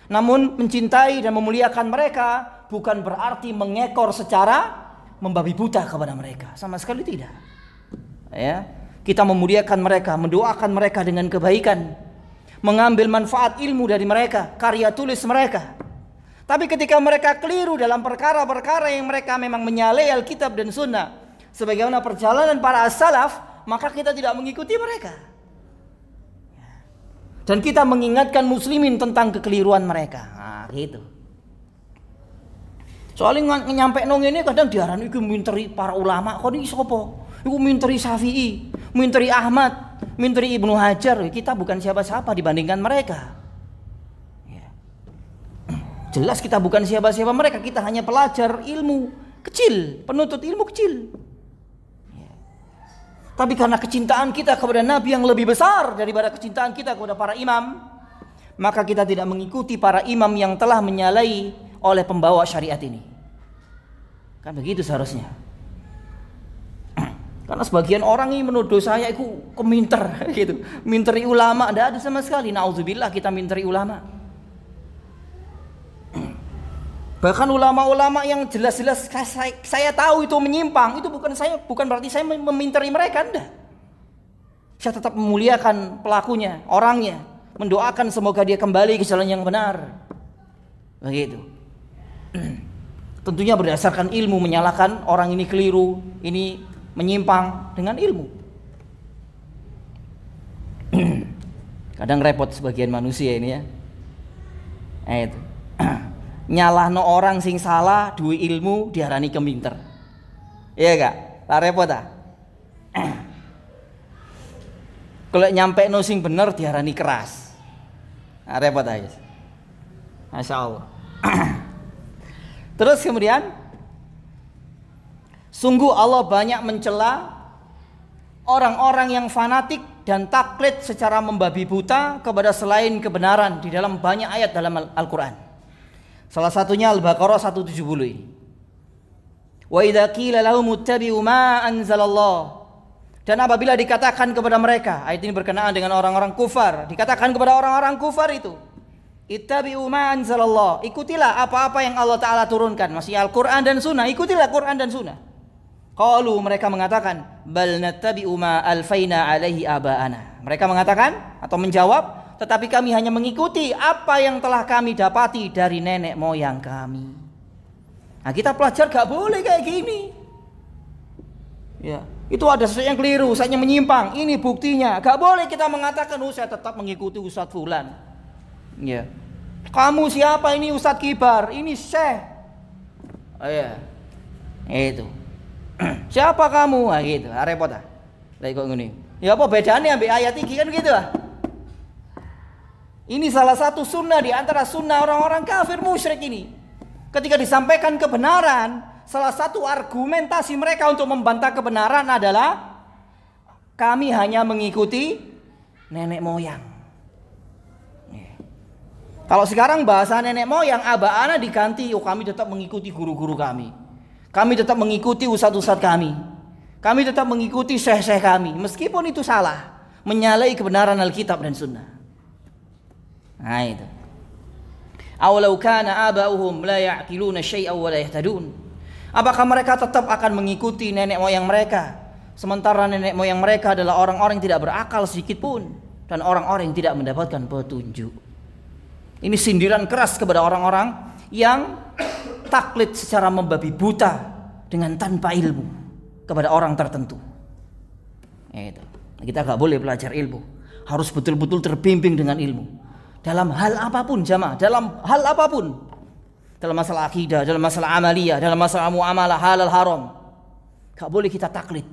Namun mencintai dan memuliakan mereka bukan berarti mengekor secara membabi buta kepada mereka. Sama sekali tidak. Ya. Kita memuliakan mereka, mendoakan mereka dengan kebaikan, mengambil manfaat ilmu dari mereka, karya tulis mereka. Tapi ketika mereka keliru dalam perkara-perkara yang mereka memang menyalahi Alkitab dan Sunnah, sebagaimana perjalanan para as-salaf, maka kita tidak mengikuti mereka. Dan kita mengingatkan muslimin tentang kekeliruan mereka. Nah, gitu. Soalnya nyampe nong ini kadang diarani iku minteri para ulama, kok iki sapa? Iku minteri Syafi'i, minteri Ahmad, Minteri Ibnu Hajar, kita bukan siapa-siapa dibandingkan mereka. Ya. Jelas kita bukan siapa-siapa mereka, kita hanya pelajar ilmu kecil, penuntut ilmu kecil. Ya. Tapi karena kecintaan kita kepada Nabi yang lebih besar daripada kecintaan kita kepada para imam, maka kita tidak mengikuti para imam yang telah menyalahi oleh pembawa syariat ini. Kan begitu seharusnya. Karena sebagian orang ini menuduh saya itu keminter gitu, minteri ulama. Tidak ada sama sekali. Nauzubillah kita minteri ulama. Bahkan ulama-ulama yang jelas-jelas saya tahu itu menyimpang, itu bukan berarti saya meminteri mereka, enggak. Saya tetap memuliakan pelakunya, orangnya, mendoakan semoga dia kembali ke jalan yang benar. Begitu. Tentunya berdasarkan ilmu, menyalahkan orang ini keliru, ini menyimpang dengan ilmu. Kadang repot sebagian manusia ini ya. Itu. Nyalahno orang sing salah duwe ilmu diarani keminter. Iya gak? Lah repot ah. Kalau nyampe no sing bener diarani keras. Nah, repot aja. Masya Allah. Terus kemudian, sungguh Allah banyak mencela orang-orang yang fanatik dan taklid secara membabi buta kepada selain kebenaran di dalam banyak ayat dalam Al-Quran. Salah satunya Al-Baqarah 170 ini. Wa idza qila lahum ittabi'u ma anzalallah. Dan apabila dikatakan kepada mereka, ayat ini berkenaan dengan orang-orang kufar, dikatakan kepada orang-orang kufar itu, ittabi'u ma anzalallah, ikutilah apa-apa yang Allah Ta'ala turunkan, maksudnya Al-Quran dan Sunnah, ikutilah Quran dan Sunnah. Qalu, mereka mengatakan, bal nattabi'u ma alfaina alaihi aba'ana. Mereka mengatakan atau menjawab, tetapi kami hanya mengikuti apa yang telah kami dapati dari nenek moyang kami. Nah, kita pelajar gak boleh kayak gini. Ya, itu ada sesuatu yang keliru, usahanya menyimpang. Ini buktinya. Gak boleh kita mengatakan, saya tetap mengikuti Ustadz Fulan. Ya. Kamu siapa? Ini Ustadz Kibar, ini Syekh. Oh ya. Itu. Siapa kamu? Ah gitu. Repot ah. Lah kok ngene. Ya apa bedanya ambek ayat iki kan gitu ah. Ini salah satu sunnah di antara sunnah orang-orang kafir musyrik ini. Ketika disampaikan kebenaran, salah satu argumentasi mereka untuk membantah kebenaran adalah kami hanya mengikuti nenek moyang. Kalau sekarang bahasa nenek moyang, aba'ana diganti, kami tetap mengikuti guru-guru kami. Kami tetap mengikuti ustadz-ustadz kami. Kami tetap mengikuti syekh-syekh kami. Meskipun itu salah, menyalahi kebenaran Alkitab dan Sunnah. Nah itu. Awalau kana aba'uhum la ya'qiluna syai'an wa la yahtadun. Apakah mereka tetap akan mengikuti nenek moyang mereka, sementara nenek moyang mereka adalah orang-orang yang tidak berakal sedikit pun dan orang-orang yang tidak mendapatkan petunjuk. Ini sindiran keras kepada orang-orang yang taklid secara membabi buta dengan tanpa ilmu kepada orang tertentu. Itu. Kita gak boleh belajar ilmu, harus betul-betul terbimbing dengan ilmu. Dalam hal apapun jamaah, dalam hal apapun, dalam masalah akidah, dalam masalah amaliyah, dalam masalah muamalah halal haram, gak boleh kita taklid.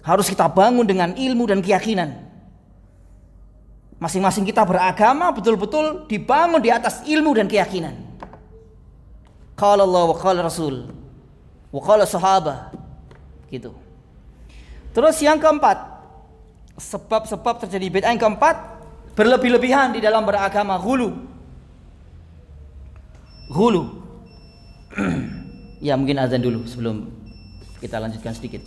Harus kita bangun dengan ilmu dan keyakinan. Masing-masing kita beragama betul-betul dibangun di atas ilmu dan keyakinan. Qala Allah wa qala Rasul wa qala sahabah, gitu. Terus yang keempat, sebab-sebab terjadi bid'ah yang keempat, berlebih-lebihan di dalam beragama, ghulu. Ya mungkin azan dulu sebelum kita lanjutkan sedikit.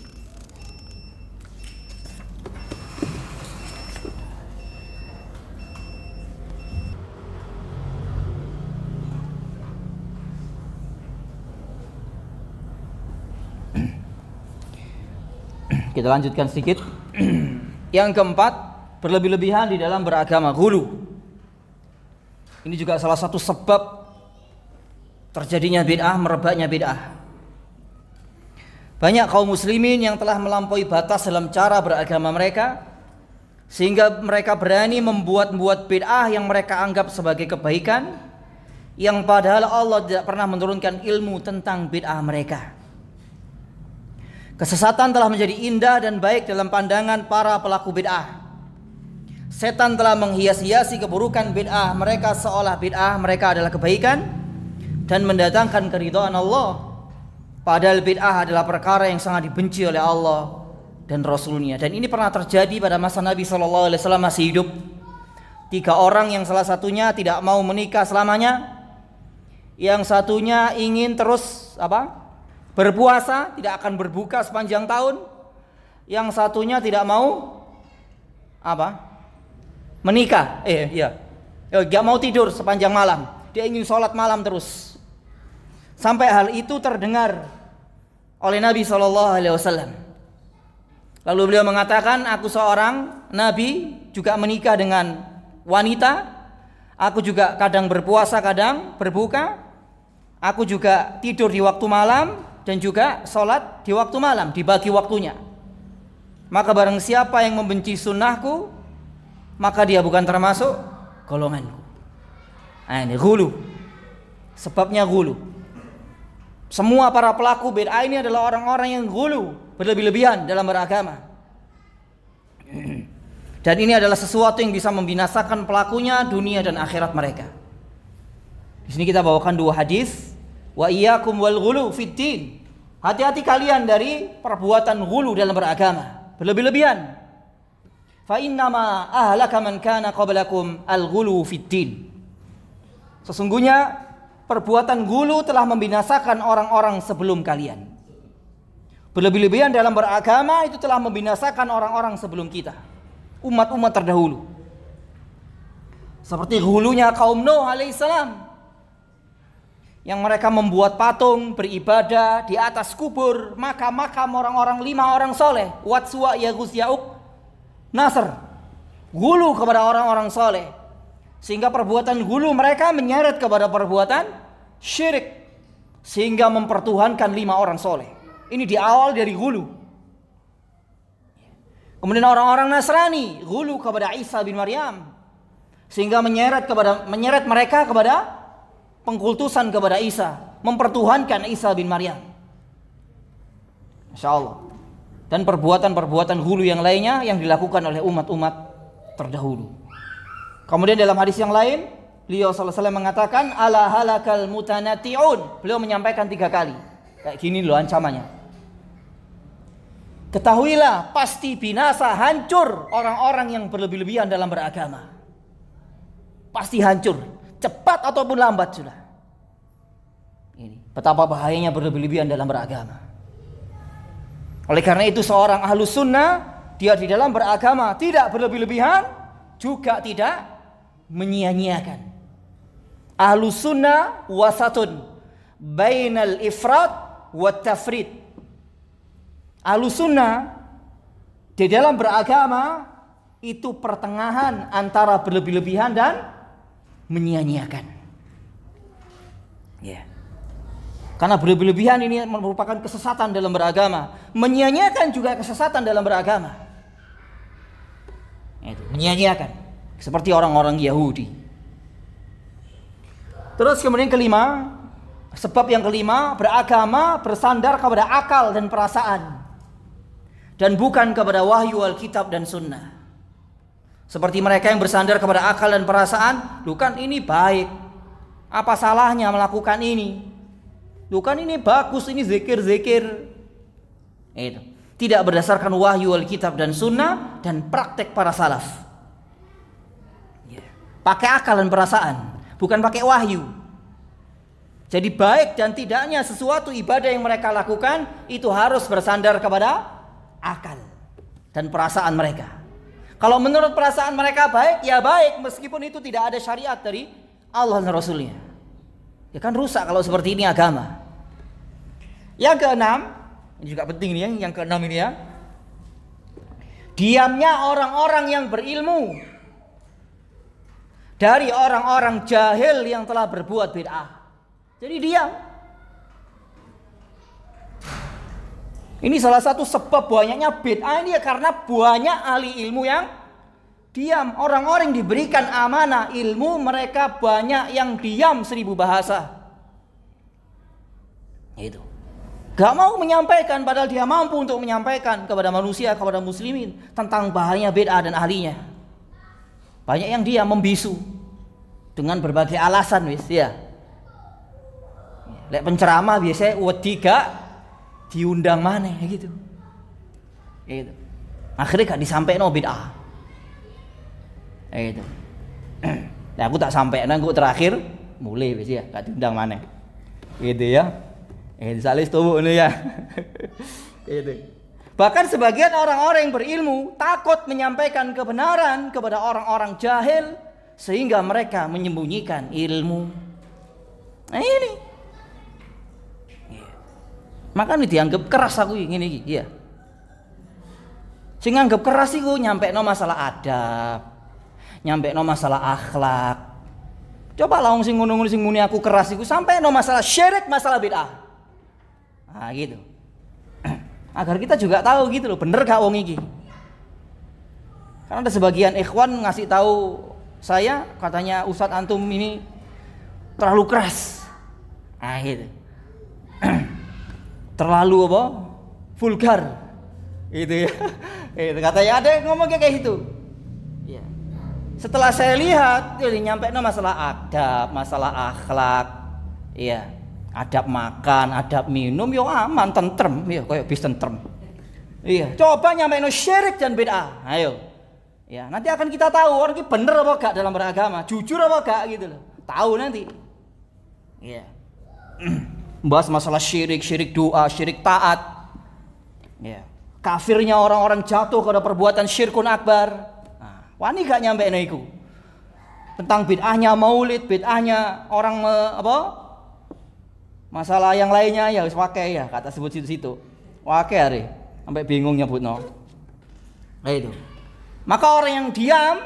Kita lanjutkan sedikit. Yang keempat, berlebih-lebihan di dalam beragama, ghulu. Ini juga salah satu sebab terjadinya bid'ah, merebaknya bid'ah. Banyak kaum muslimin yang telah melampaui batas dalam cara beragama mereka, sehingga mereka berani membuat bid'ah yang mereka anggap sebagai kebaikan, yang padahal Allah tidak pernah menurunkan ilmu tentang bid'ah mereka. Kesesatan telah menjadi indah dan baik dalam pandangan para pelaku bid'ah. Setan telah menghias-hiasi keburukan bid'ah mereka seolah bid'ah mereka adalah kebaikan dan mendatangkan keridhaan Allah. Padahal bid'ah adalah perkara yang sangat dibenci oleh Allah dan Rasulnya. Dan ini pernah terjadi pada masa Nabi SAW masih hidup. 3 orang yang salah satunya tidak mau menikah selamanya, yang satunya ingin terus berpuasa, tidak akan berbuka sepanjang tahun. Yang satunya tidak mau menikah. Gak mau tidur sepanjang malam. Dia ingin sholat malam terus. Sampai hal itu terdengar oleh Nabi SAW. Lalu beliau mengatakan, aku seorang Nabi juga menikah dengan wanita. Aku juga kadang berpuasa, kadang berbuka. Aku juga tidur di waktu malam dan juga sholat di waktu malam, dibagi waktunya. Maka barang siapa yang membenci sunnahku, maka dia bukan termasuk golonganku. Ini ghulu. Sebabnya ghulu. Semua para pelaku bid'ah ini adalah orang-orang yang ghulu, berlebih-lebihan dalam beragama. Dan ini adalah sesuatu yang bisa membinasakan pelakunya dunia dan akhirat mereka. Di sini kita bawakan 2 hadis. Wa iyyakum wal ghulu fid din. Hati-hati kalian dari perbuatan ghulu dalam beragama, berlebih-lebihan. Fa innama ahlaka man kana qablakum al ghulu fid din. Sesungguhnya perbuatan ghulu telah membinasakan orang-orang sebelum kalian. Berlebih-lebihan dalam beragama itu telah membinasakan orang-orang sebelum kita, umat-umat terdahulu. Seperti ghulunya kaum Nuh alaihissalam, yang mereka membuat patung beribadah di atas kubur makam-makam orang-orang 5 orang soleh, Wat, Suwa, Yaghus, Ya'uq, Nasr. Ghulu kepada orang-orang soleh, sehingga perbuatan ghulu mereka menyeret kepada perbuatan syirik, sehingga mempertuhankan 5 orang soleh. Ini di awal dari ghulu. Kemudian orang-orang Nasrani ghulu kepada Isa bin Maryam, sehingga menyeret mereka kepada pengkultusan kepada Isa, mempertuhankan Isa bin Maryam. Masya Allah. Dan perbuatan-perbuatan ghulu yang lainnya yang dilakukan oleh umat-umat terdahulu. Kemudian dalam hadis yang lain, beliau sallallahu alaihi wasallam mengatakan, ala halakal mutanati'un. Beliau menyampaikan 3 kali. Kayak gini loh ancamannya. Ketahuilah pasti binasa, hancur orang-orang yang berlebih-lebihan dalam beragama. Pasti hancur, cepat ataupun lambat sudah. Ini betapa bahayanya berlebih-lebihan dalam beragama. Oleh karena itu seorang ahlus sunnah, dia di dalam beragama tidak berlebih-lebihan, juga tidak menyia-nyiakan. Ahlus sunnah wasatun bainal ifrat wa tafrid. Ahlus sunnah di dalam beragama itu pertengahan antara berlebih-lebihan dan menyia-nyiakan. Ya. Karena berlebih-lebihan ini merupakan kesesatan dalam beragama, menyia-nyiakan juga kesesatan dalam beragama. Itu, menyia-nyiakan seperti orang-orang Yahudi. Terus kemudian sebab yang kelima, beragama bersandar kepada akal dan perasaan dan bukan kepada wahyu Alkitab dan sunnah. Seperti mereka yang bersandar kepada akal dan perasaan, kan ini baik, apa salahnya melakukan ini? Kan ini bagus, ini zikir-zikir. Itu tidak berdasarkan wahyu Alkitab dan sunnah dan praktek para salaf. Pakai akal dan perasaan, bukan pakai wahyu. Jadi baik dan tidaknya sesuatu ibadah yang mereka lakukan itu harus bersandar kepada akal dan perasaan mereka. Kalau menurut perasaan mereka baik, ya baik, meskipun itu tidak ada syariat dari Allah dan Rasulnya. Ya kan rusak kalau seperti ini agama. Yang keenam, ini juga penting nih ya, yang keenam ini ya. Diamnya orang-orang yang berilmu dari orang-orang jahil yang telah berbuat bid'ah. Jadi diam. Ini salah satu sebab banyaknya bid'ah ini ya, karena banyak ahli ilmu yang diam. Orang-orang yang diberikan amanah ilmu, mereka banyak yang diam 1000 bahasa. Itu. Gak mau menyampaikan, padahal dia mampu untuk menyampaikan kepada manusia, kepada muslimin tentang bahaya bid'ah dan ahlinya. Banyak yang dia membisu dengan berbagai alasan, wis ya. Lek penceramah biasanya wedi gak diundang maneh gitu. Gitu. Akhirnya gak disampaikan bid'ah. Gitu. Nah, aku tak sampaikan, aku terakhir mulai wis ya, gak diundang maneh. Gitu ya. Salis tubuh ini ya. Gitu. Bahkan sebagian orang-orang yang berilmu takut menyampaikan kebenaran kepada orang-orang jahil sehingga mereka menyembunyikan ilmu. Nah ini. Maka ini dianggap keras aku ini ya. Sing anggap keras iku nyampekno masalah adab, nyampekno masalah akhlak. Coba lah wong sing ngono-ngono sing muni aku keras iku sampai no masalah syirik, masalah bid'ah. Nah gitu. Agar kita juga tahu gitu loh, bener gak wong iki. Karena ada sebagian ikhwan ngasih tahu saya, katanya Ustadz antum ini terlalu keras. Nah gitu. Terlalu apa? Vulgar. Itu ya. Itu katanya ada yang ngomong kayak gitu. Ya. Setelah saya lihat, dia nyampe masalah adab, masalah akhlak. Iya. Adab makan, adab minum, yo aman, tentrem, yo kayak bis tentrem. Iya, coba nyampein syirik dan bid'ah. Ayo. Ya, nanti akan kita tahu orang ini bener apa gak dalam beragama, jujur apa gak gitu loh. Tahu nanti. Iya. Bahas masalah syirik, syirik doa, syirik taat. Iya. Kafirnya orang-orang jatuh kepada perbuatan syirkun akbar. Nah, wani gak nyampein iku. Tentang bid'ahnya maulid, bid'ahnya orang masalah yang lainnya ya wis wakai ya, kata sebut situ-situ. Wakai hari sampai bingung nyebutno. Nah itu. Maka orang yang diam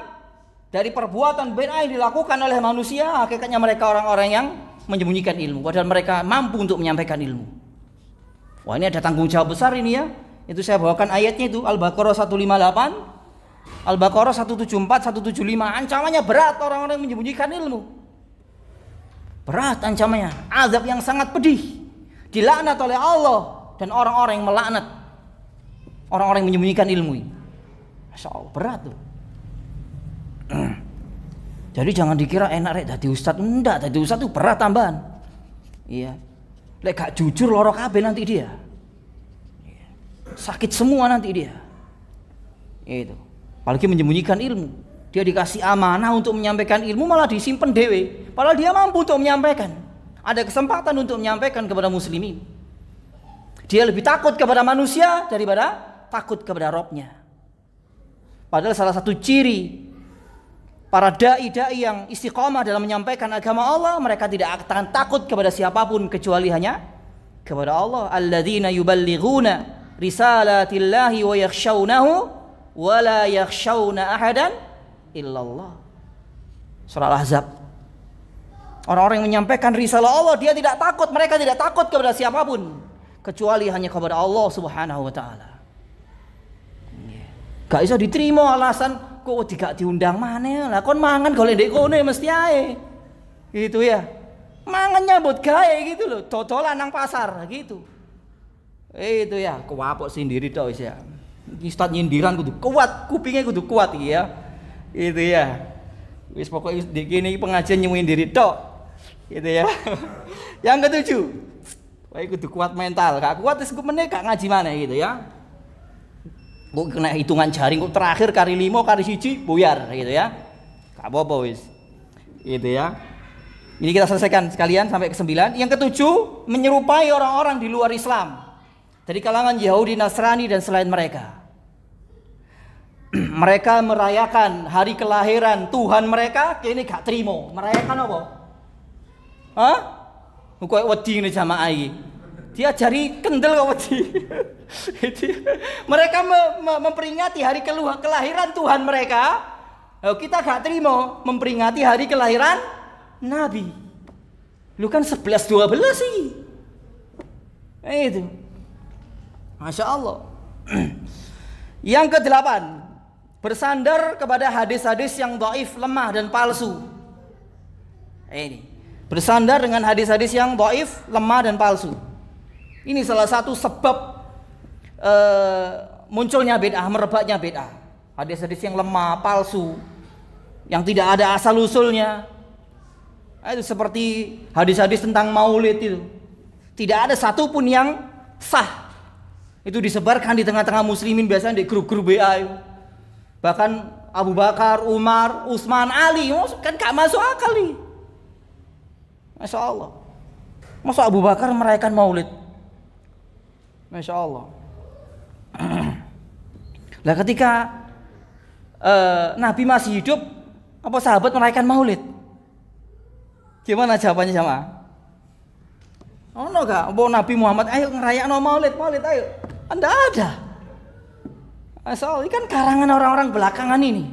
dari perbuatan bid'ah yang dilakukan oleh manusia, hakikatnya mereka orang-orang yang menyembunyikan ilmu, padahal mereka mampu untuk menyampaikan ilmu. Wah, ini ada tanggung jawab besar ini ya. Itu saya bawakan ayatnya itu Al-Baqarah 158, Al-Baqarah 174, 175. Ancamannya berat orang-orang yang menyembunyikan ilmu. Berat ancamannya, azab yang sangat pedih, dilaknat oleh Allah dan orang-orang yang melaknat orang-orang yang menyembunyikan ilmu. Masya Allah, berat tuh. Jadi jangan dikira enak rek dadi ustad, enggak, dadi ustad tuh berat tambahan. Iya. Lek gak jujur loro kabeh nanti dia. Sakit semua nanti dia. Itu. Apalagi menyembunyikan ilmu. Dia dikasih amanah untuk menyampaikan ilmu malah disimpan dewe. Padahal dia mampu untuk menyampaikan. Ada kesempatan untuk menyampaikan kepada muslimin. Dia lebih takut kepada manusia daripada takut kepada Robnya. Padahal salah satu ciri para da'i-da'i yang istiqomah dalam menyampaikan agama Allah, mereka tidak akan takut kepada siapapun kecuali hanya kepada Allah. Alladzina yuballighuna risalatillahi wa yakhshawnahu wa la yakhshawna ahadan illallah. Surah Al-Ahzab. Orang-orang yang menyampaikan risalah Allah, dia tidak takut, mereka tidak takut kepada siapapun kecuali hanya kepada Allah Subhanahu wa taala. Gak bisa diterima alasan kok tidak diundang maneh lah, kon mangan golek ndek kono mesti ae. Gitu ya. Mangan nyambut gawe gitu loh, dodolan nang pasar gitu. Itu ya, kewapok sendiri tok wis ya. Ustaz nyindiran kudu kuat, kupingnya kudu kuat iki ya. Itu ya. Wis pokoknya di kene pengajian nyembuhin diri tok. Gitu ya. Yang ketujuh, wah kudu kuat mental. Gak kuat wis meneh gak ngaji maneh gitu ya. Kok kena hitungan jaring kok terakhir kali 5 kali 1 buyar gitu ya. Gak apa-apa wis. Gitu ya. Ini kita selesaikan sekalian sampai ke-9. Yang ketujuh, menyerupai orang-orang di luar Islam. Dari kalangan Yahudi, Nasrani dan selain mereka. Mereka merayakan hari kelahiran Tuhan mereka, kini gak terima. Merayakan apa? Hah? Kok wedi ngene jamaah iki. Dia jari kendel kok wedi. Mereka memperingati hari kelahiran Tuhan mereka. Kita gak terima memperingati hari kelahiran Nabi. Lu kan 11-12 sih. Itu. Masya Allah. Yang ke-8, bersandar kepada hadis-hadis yang dhaif, lemah dan palsu. Ini. Bersandar dengan hadis-hadis yang dhaif, lemah dan palsu. Ini salah satu sebab munculnya bid'ah, merebaknya bid'ah. Hadis-hadis yang lemah, palsu, yang tidak ada asal usulnya. Itu seperti hadis-hadis tentang maulid itu. Tidak ada satupun yang sah. Itu disebarkan di tengah-tengah muslimin, biasanya di grup-grup WA itu. Bahkan Abu Bakar, Umar, Utsman, Ali, kan gak masuk akal nih. Masya Allah. Masa Abu Bakar merayakan maulid? Masya Allah. Lah ketika Nabi masih hidup, apa sahabat merayakan maulid? Gimana jawabannya jamaah? Oh no gak? Bawa Nabi Muhammad, ayo ngerayakan maulid, ayo. Anda ada. Masya Allah, ini kan karangan orang-orang belakangan ini.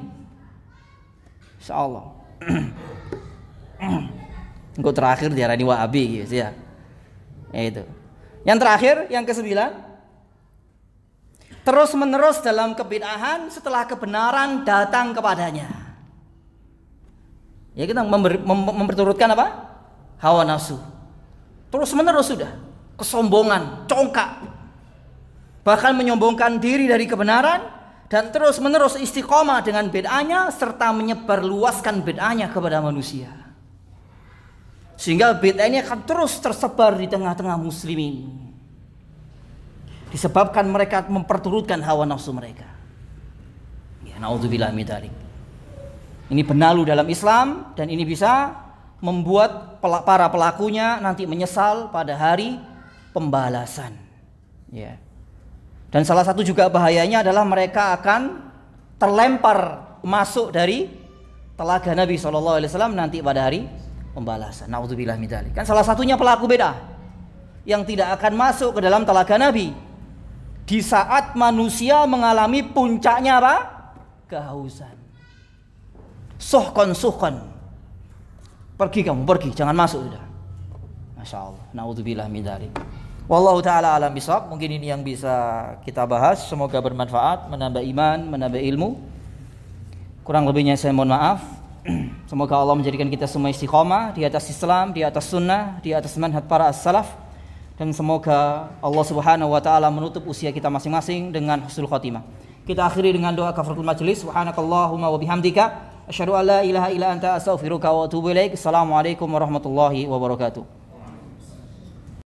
Masya Allah. Engkau terakhir diarani Wahabi gitu ya. Itu. Yang terakhir, yang ke-9, terus menerus dalam kebid'ahan setelah kebenaran datang kepadanya. Ya, kita memperturutkan apa? Hawa nafsu. Terus menerus sudah, kesombongan, congkak, bahkan menyombongkan diri dari kebenaran, dan terus menerus istiqomah dengan bid'ahnya serta menyebarluaskan bid'ahnya kepada manusia. Sehingga bid'ah ini akan terus tersebar di tengah-tengah muslimin. Disebabkan mereka memperturutkan hawa nafsu mereka. Ya, naudzubillah min dzalik. Ini benalu dalam Islam, dan ini bisa membuat para pelakunya nanti menyesal pada hari pembalasan. Ya. Dan salah satu juga bahayanya adalah mereka akan terlempar masuk dari telaga Nabi SAW nanti pada hari pembalasan. Naudzubillah min dzalik. Kan salah satunya pelaku bid'ah yang tidak akan masuk ke dalam telaga Nabi di saat manusia mengalami puncaknya apa? Kehausan. Suhkon. Pergi kamu, jangan masuk sudah. Masya Allah. Naudzubillah min dzalik. Wallahu ta'ala alam bisawab. Mungkin ini yang bisa kita bahas. Semoga bermanfaat, menambah iman, menambah ilmu. Kurang lebihnya saya mohon maaf. Semoga Allah menjadikan kita semua istiqomah di atas Islam, di atas sunnah, di atas manhaj para as-salaf. Dan semoga Allah Subhanahu wa taala menutup usia kita masing-masing dengan husnul khatimah. Kita akhiri dengan doa kafaratul majlis. Subhanakallahumma wa bihamdika asyhadu an la ilaha illa anta astaghfiruka wa atubu ilaik. Assalamualaikum warahmatullahi wabarakatuh.